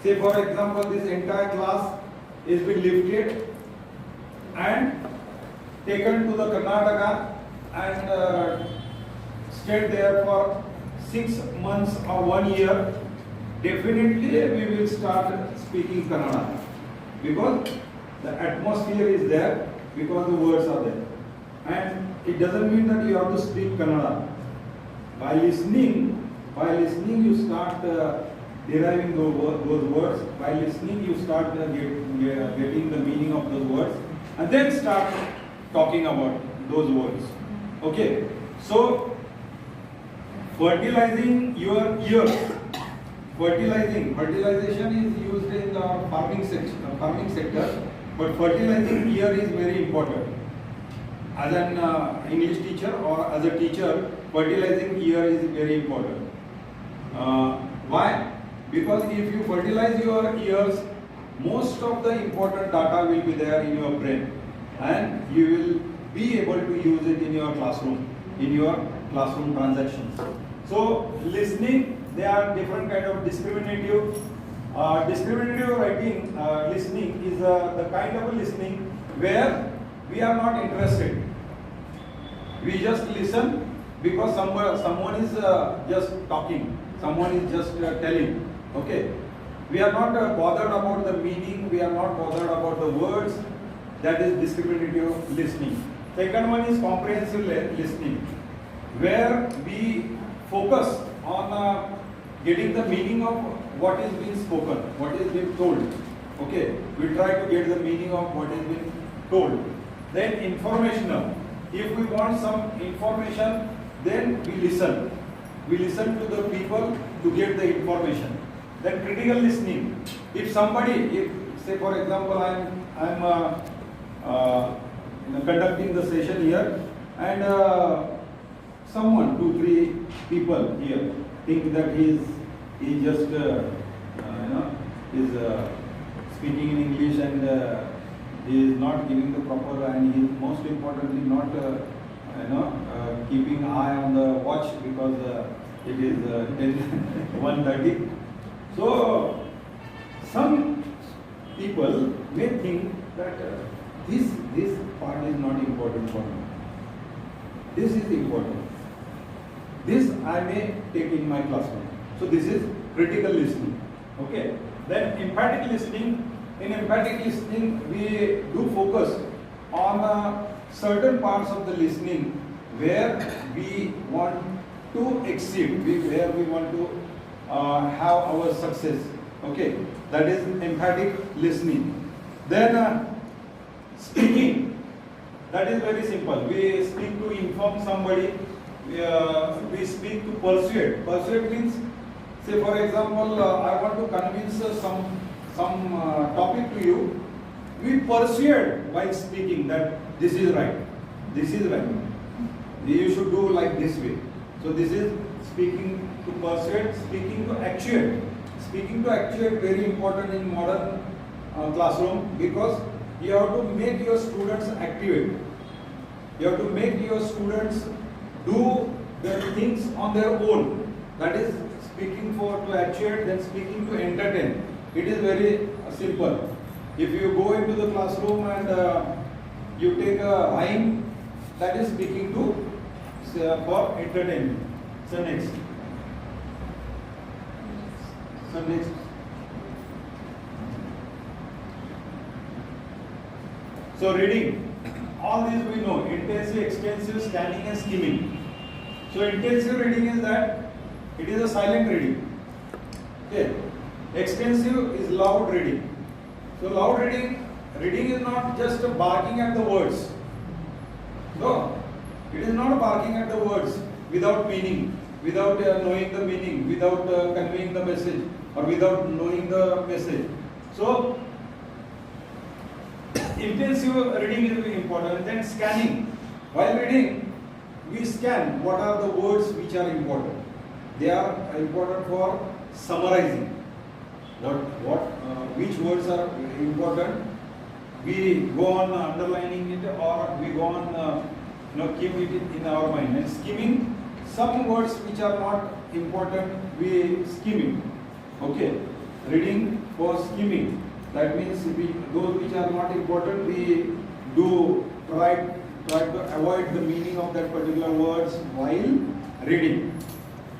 Say for example, this entire class is been lifted and taken to the Karnataka and stayed there for 6 months or 1 year. Definitely we will start speaking Kannada, because the atmosphere is there, because the words are there. And it doesn't mean that you have to speak Kannada. By listening you start deriving those words. By listening you start getting the meaning of those words, and then start talking about those words. Okay, so fertilizing your ears. Fertilization is used in the farming sector, but fertilizing ear is very important. As an English teacher or as a teacher, fertilizing ear is very important. Why? Because if you fertilize your ears, most of the important data will be there in your brain, and you will be able to use it in your classroom transactions. So listening, there are different kind of discriminative. Discriminative writing, listening is the kind of listening where we are not interested. We just listen because someone is just talking, someone is just telling. Okay, we are not bothered about the meaning, we are not bothered about the words. That is discriminative listening. Second one is comprehensive listening, where we focus on getting the meaning of what is being spoken, what is being told. Okay, we try to get the meaning of what is being told. Then informational. If we want some information, then we listen. We listen to the people to get the information. Then critical listening. If somebody, say for example, I'm conducting the session here, and someone, 2-3 people here think that he just is speaking in English, and he is not giving the proper, and he is most importantly not keeping eye on the watch, because it is 1:30. So some people may think that this part is not important for me. This is important. This I may take in my classroom. So this is critical listening. Okay. Then emphatic listening. In emphatic listening, we do focus on certain parts of the listening where we want to exceed, where we want to have our success. Okay, that is emphatic listening. Then speaking, that is very simple. We speak to inform somebody. We speak to persuade. Persuade means, say for example, I want to convince some topic to you, we persuade while speaking that this is right. This is right. You should do like this way. So this is speaking to persuade, speaking to actuate. Speaking to actuate very important in modern classroom, because you have to make your students activate. You have to make your students do the things on their own. That is speaking to actuate, then speaking to entertain. It is very simple. If you go into the classroom and you take a rhyme, that is speaking to for entertainment. So next. So reading, all these we know: intensive, extensive, scanning, and skimming. So intensive reading is that it is a silent reading. Okay. Extensive is loud reading. So loud reading is not just barking at the words. No, it is not barking at the words without meaning, without knowing the meaning, without conveying the message, or without knowing the message. So intensive reading is very important. Then scanning. While reading, we scan what are the words which are important. They are important for summarizing. Which words are important? We go on underlining it, or we go on keep it in our mind. And skimming, some words which are not important, we skim it. Okay, reading for skimming. That means those which are not important, we do try to avoid the meaning of that particular words while reading.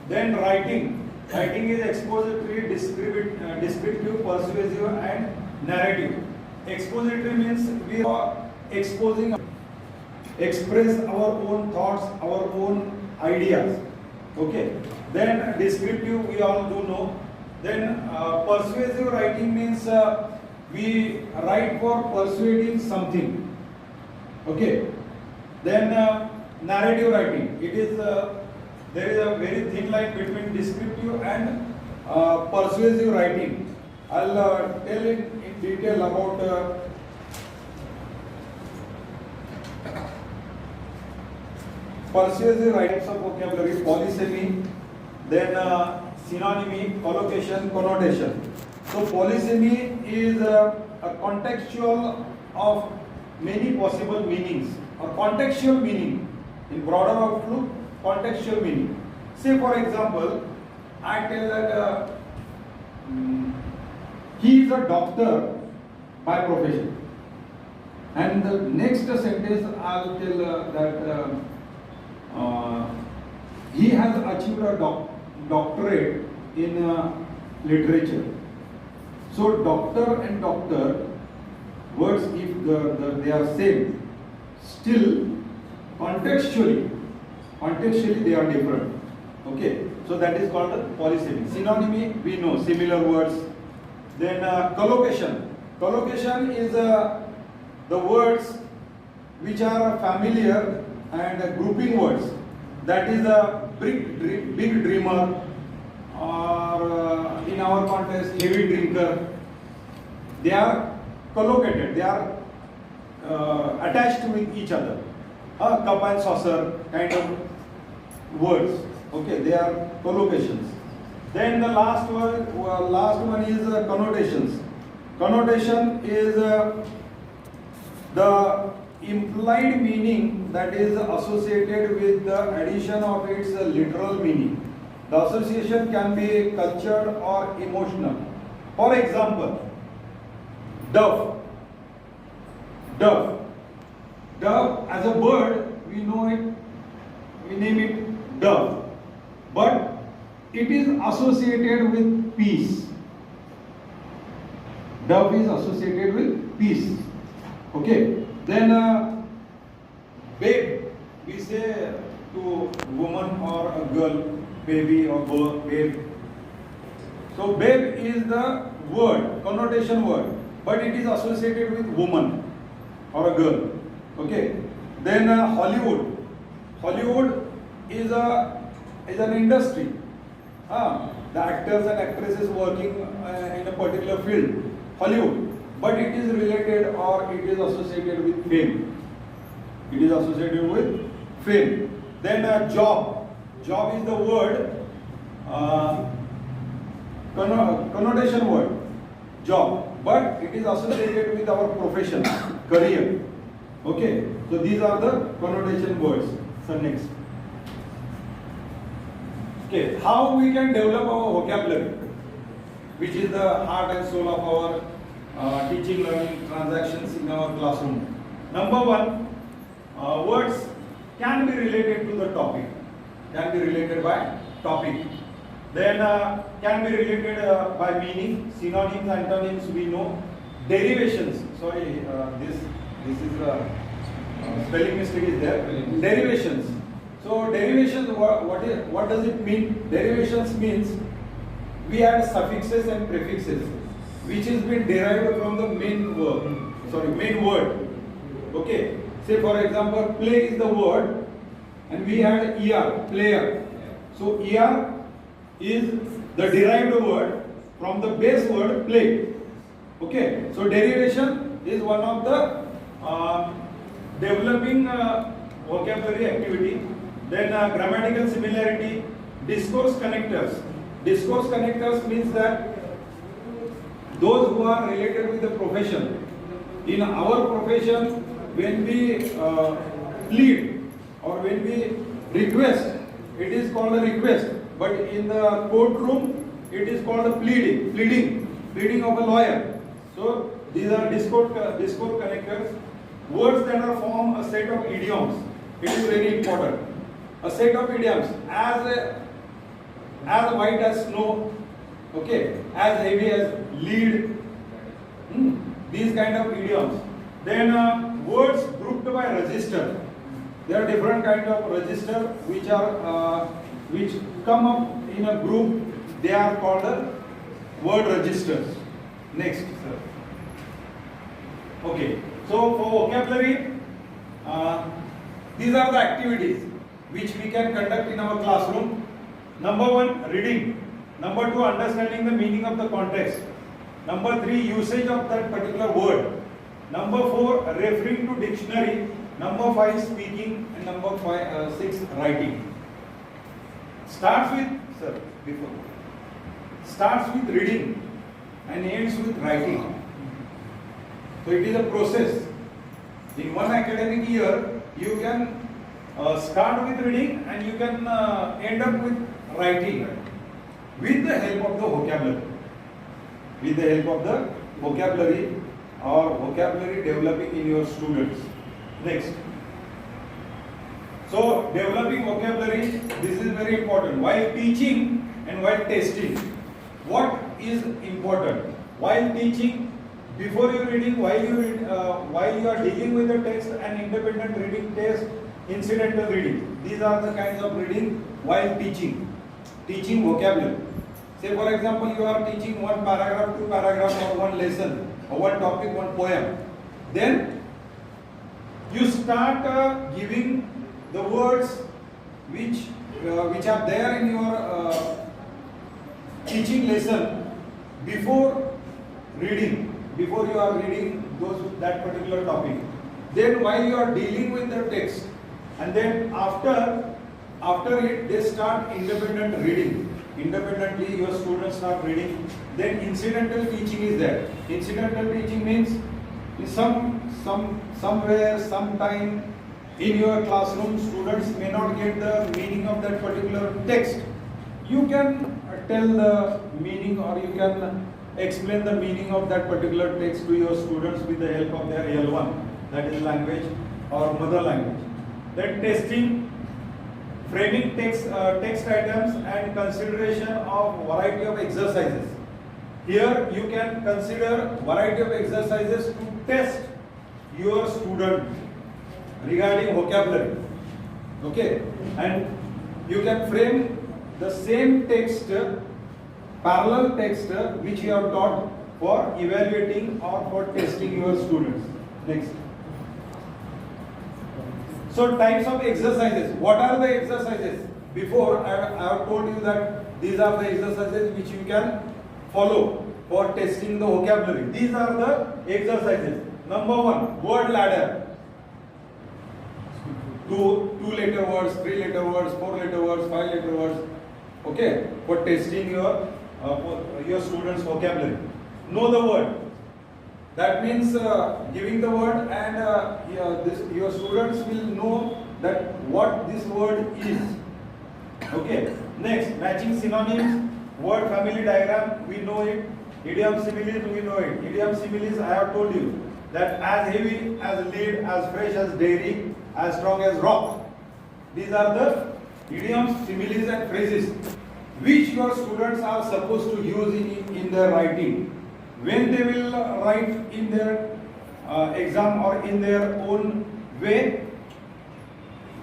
Then writing. Writing is expository, descriptive, persuasive, and narrative. Expository means we are express our own thoughts, our own ideas. Okay. Then descriptive, we all do know. Then persuasive writing means we write for persuading something. Okay. Then narrative writing. It is there is a very thin line between descriptive and persuasive writing. I'll tell in detail about persuasive writings of vocabulary: polysemy, then synonymy, collocation, connotation. So polysemy is a contextual of many possible meanings, or contextual meaning. In broader outlook, contextual meaning. Say for example, I tell that he is a doctor by profession, and the next sentence I'll tell that he has achieved a doctorate in literature. So doctor and doctor words, if they are same, still contextually they are different. Okay, so that is called polysemy. Synonymy, we know, similar words. Then collocation. Collocation is the words which are familiar and grouping words. That is a big dreamer, or in our context, heavy drinker. They are collocated. They are attached with each other. Cup and saucer kind of words. Okay, they are collocations. Then the last one is connotations. Connotation is the implied meaning that is associated with the addition of its literal meaning. The association can be cultured or emotional. For example, dove. Dove as a bird, we know it, we name it dove. But it is associated with peace. Dove is associated with peace. Okay. Then babe, we say to woman or a girl, baby or babe. So babe is the word, connotation word, but it is associated with woman or a girl. Okay. Then Hollywood. Hollywood is an industry. The actors and actresses working in a particular field. Hollywood. but it is related or it is associated with fame. It is associated with fame. Then job. Job is the word, connotation word, job, but it is associated with our profession, career. Okay, so these are the connotation words. So next. Okay, how we can develop our vocabulary, which is the heart and soul of our teaching, learning, transactions in our classroom. Number one, words can be related to the topic, can be related by topic. Then can be related by meaning, synonyms, antonyms we know. Derivations, sorry, this is spelling mistake is there. Derivations. So derivations, what does it mean? Derivations means we add suffixes and prefixes, which has been derived from the main word. Okay. Say for example, play is the word, and we had er, player. So er is the derived word from the base word play. Okay. So derivation is one of the developing vocabulary activity. Then grammatical similarity, discourse connectors. Discourse connectors means that those who are related with the profession. In our profession, when we plead or when we request, it is called a request. But in the courtroom, it is called a pleading of a lawyer. So these are discourse connectors. Words that are form a set of idioms. It is very important. A set of idioms as white as snow, okay, as heavy as lead. These kind of idioms. Then words grouped by register. There are different kind of register which come up in a group. They are called word registers. Next, sir. Okay. So for vocabulary, these are the activities which we can conduct in our classroom. Number one, reading. Number two, understanding the meaning of the context. Number three, usage of that particular word. Number four, referring to dictionary. Number five, speaking. And number six, writing. Starts with reading and ends with writing. So it is a process. In one academic year, you can start with reading and you can end up with writing with the help of the vocabulary. With the help of the vocabulary or vocabulary developing in your students. Next. So developing vocabulary, this is very important. While teaching and while testing, what is important? While teaching, before you reading, while you are dealing with the text, and independent reading test, incidental reading. These are the kinds of reading while teaching vocabulary. Say for example, you are teaching one paragraph, two paragraphs, or one lesson, or one topic, one poem. Then you start giving the words which are there in your teaching lesson before reading. Before you are reading that particular topic. Then while you are dealing with the text, and then after it they start independent reading. Independently your students start reading. Then incidental teaching is there. Incidental teaching means in somewhere, sometime in your classroom, students may not get the meaning of that particular text. You can tell the meaning, or you can explain the meaning of that particular text to your students with the help of their L1, that is language or mother language. Then testing, framing text items and consideration of variety of exercises. Here you can consider variety of exercises to test your student regarding vocabulary. Okay, and you can frame the same text, parallel text which you have taught for evaluating or for testing your students. Next. So types of exercises. What are the exercises? Before I have told you that these are the exercises which you can follow for testing the vocabulary. These are the exercises. Number one, word ladder. Two-letter words, three-letter words, four-letter words, five-letter words. Okay, for testing your students' vocabulary. Know the word. That means giving the word, and your students will know that what this word is. Okay. Next, matching synonyms, word family diagram, we know it. Idiom similes, we know it. Idiom similes, I have told you that as heavy as lead, as fresh as dairy, as strong as rock. These are the idioms, similes, and phrases which your students are supposed to use in their writing. When they will write in their exam or in their own way,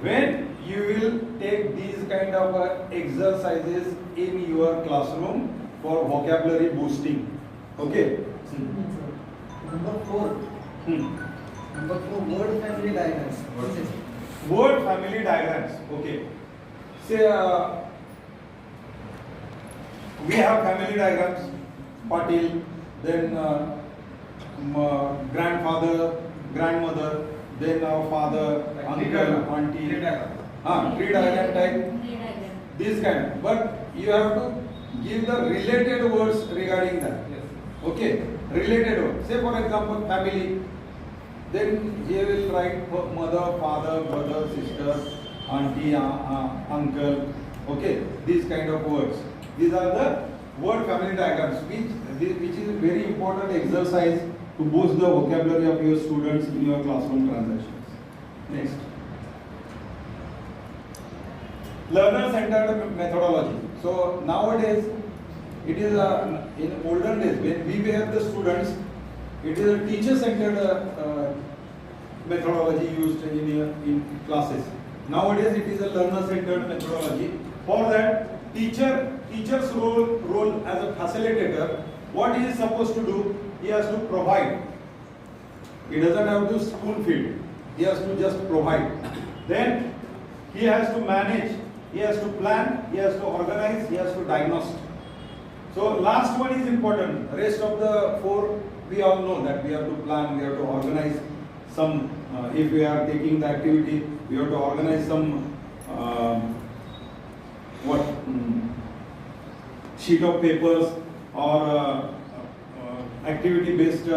when you will take these kind of exercises in your classroom for vocabulary boosting. Okay. Number 4. Number 4, word family diagrams. What is it? Word family diagrams. Okay. Say we have family diagrams. Patil, then grandfather, grandmother, then our father, uncle, auntie. Tree diagram type. This kind. But you have to give the related words regarding that. Yes. Okay. Related words. Say for example, family. Then he will write mother, father, brother, sister, auntie, uncle. Okay, these kind of words. These are the word family diagrams, which is a very important exercise to boost the vocabulary of your students in your classroom transactions. Next, learner-centered methodology. So nowadays, it is in olden days when we were the students, it is a teacher-centered methodology used in classes. Nowadays, it is a learner-centered methodology. For that, teacher's role as a facilitator, what he is supposed to do, he has to provide. He doesn't have to spoon feed. He has to just provide. Then he has to manage. He has to plan. He has to organize. He has to diagnose. So last one is important. Rest of the 4, we all know that we have to plan, we have to organize some, if we are taking the activity, we have to organize some, sheet of papers or activity based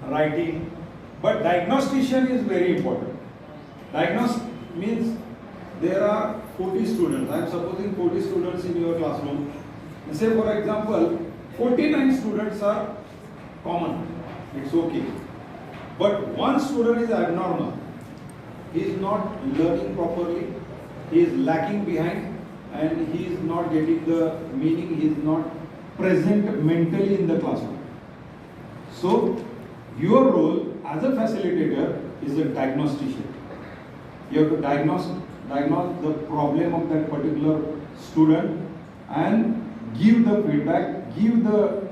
writing. But diagnostician is very important. Diagnose means there are 40 students. I am supposing 40 students in your classroom. Say for example, 49 students are common, it's okay. But one student is abnormal. He is not learning properly, he is lacking behind, and he is not getting the meaning, he is not present mentally in the classroom. So, your role as a facilitator is a diagnostician. You have to diagnose the problem of that particular student and give the feedback, give the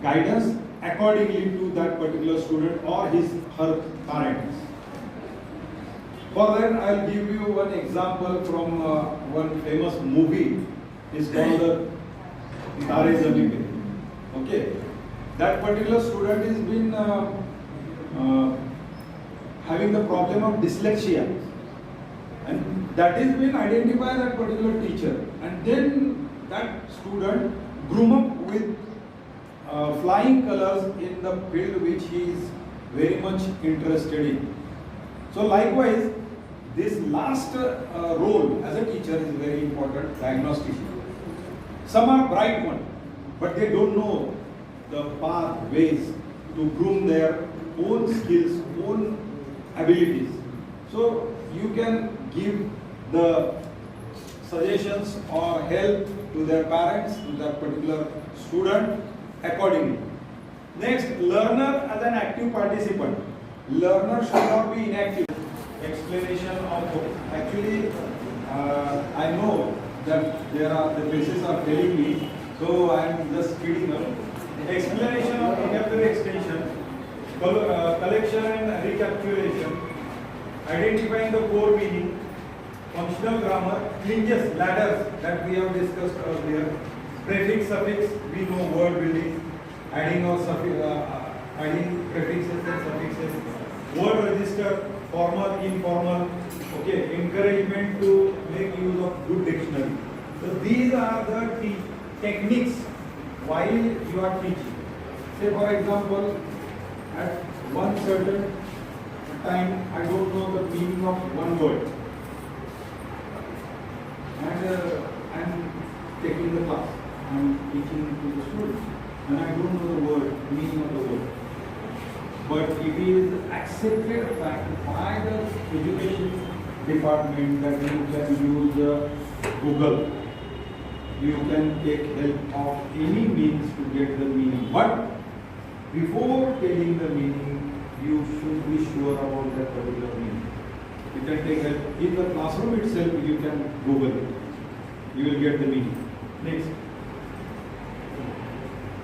guidance accordingly to that particular student or her parents. For that, I'll give you one example from one famous movie. It's called Tare Zameen Pe. Okay, that particular student has been having the problem of dyslexia, and that has been identified by that particular teacher, and then that student grew up with flying colors in the field which he is very much interested in. So likewise, this last role as a teacher is very important, diagnostician. Some are bright ones, but they don't know the pathways to groom their own skills, own abilities. So you can give the suggestions or help to their parents, to that particular student accordingly. Next, learner as an active participant. Learner should not be inactive. Explanation of book. Actually, I know that the faces are telling me, so I am just kidding them. Explanation of vocabulary extension, collection and recapitulation, identifying the core meaning, functional grammar, hinges, ladders that we have discussed earlier, prefix, suffix, we know word building, adding adding prefixes and suffixes, word register, formal, informal, okay, encouragement to make use of good dictionary. So these are the techniques while you are teaching. Say for example, at one certain time I don't know the meaning of one word, and I'm taking the class, I'm teaching to the students, and I don't know the word, meaning of the word. But it is accepted fact by the education department that you can use Google. You can take help of any means to get the meaning. But before telling the meaning, you should be sure about that particular meaning. You can take help. In the classroom itself, you can Google it. You will get the meaning. Next.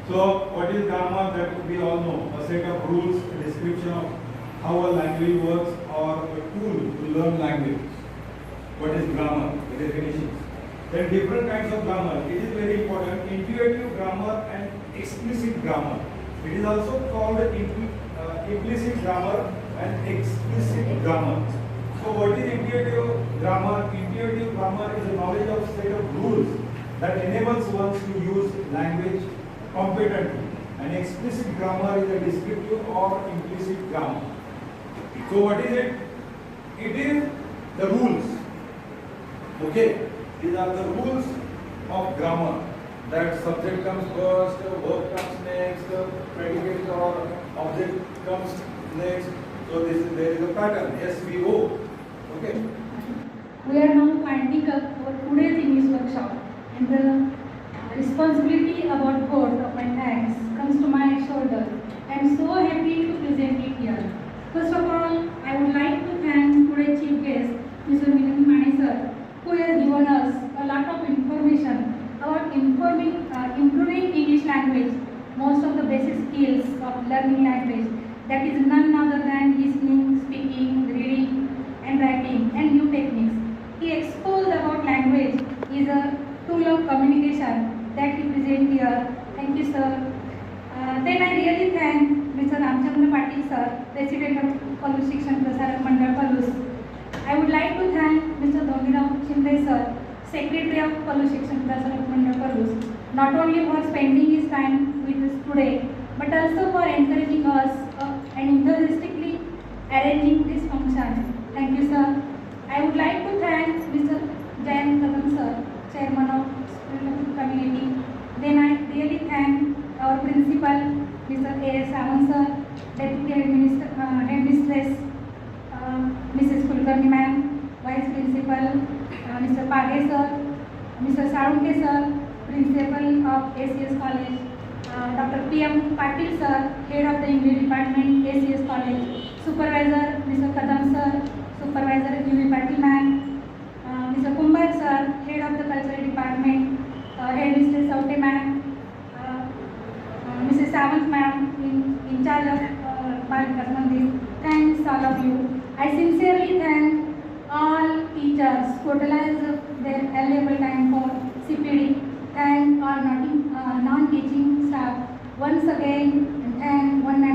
So, what is grammar? That we all know. A set of rules, a description of how a language works, or a tool to learn language. What is grammar? The definitions. Then different kinds of grammar. It is very important. Intuitive grammar and explicit grammar. It is also called implicit grammar and explicit grammar. So what is intuitive grammar? Intuitive grammar is a knowledge of set of rules that enables one to use language competently. And explicit grammar is a descriptive or implicit grammar. So what is it? It is the rules. Okay, these are the rules of grammar. That subject comes first, verb comes next, predicate or object comes next. So there is a pattern, SVO. Okay. We are now winding up our today's English workshop, and the responsibility about both of my hands comes to my shoulder. I am so happy to present it here. First of all, I would like to thank today's chief guest, Mr. Vinay Mane sir, who has given us a lot of information about improving English language, most of the basic skills of learning language, that is none other than listening, speaking, reading and writing, and new techniques. He exposed about language is a tool of communication that he present here. Thank you, sir. Then I really thank Mr. Ramchandra Patil sir, President of Palus Shikshan Prasarak Mandal Palus. I would like to thank Mr. Dhonirao Shinde sir, Secretary of Palus Shikshan Prasarak Mandal Palus, not only for spending his time with us today, but also for encouraging us and enthusiastically arranging this function. Thank you, sir. I would like to thank Mr. Jayant Kadam sir, Chairman of Student Community. Then I really thank our principal, Mr. A.S. Sawan sir, Deputy Headmistress, Mrs. Kulkarni ma'am, Vice Principal, Mr. Page sir, Mr. Sarunke sir, Principal of ACS College, Dr. P.M. Patil sir, Head of the English Department, ACS College, Supervisor, Mr. Kadam sir, Supervisor, U.V. Patil ma'am, Mr. Kumbar sir, Head of the Cultural Department, Headmistress Saute ma'am, Mrs. Savant ma'am, in charge of Balikas Mandir. Thanks all of you. I sincerely thank all teachers who utilize their valuable time for CPD. Thank all non-teaching staff once again, and thank one and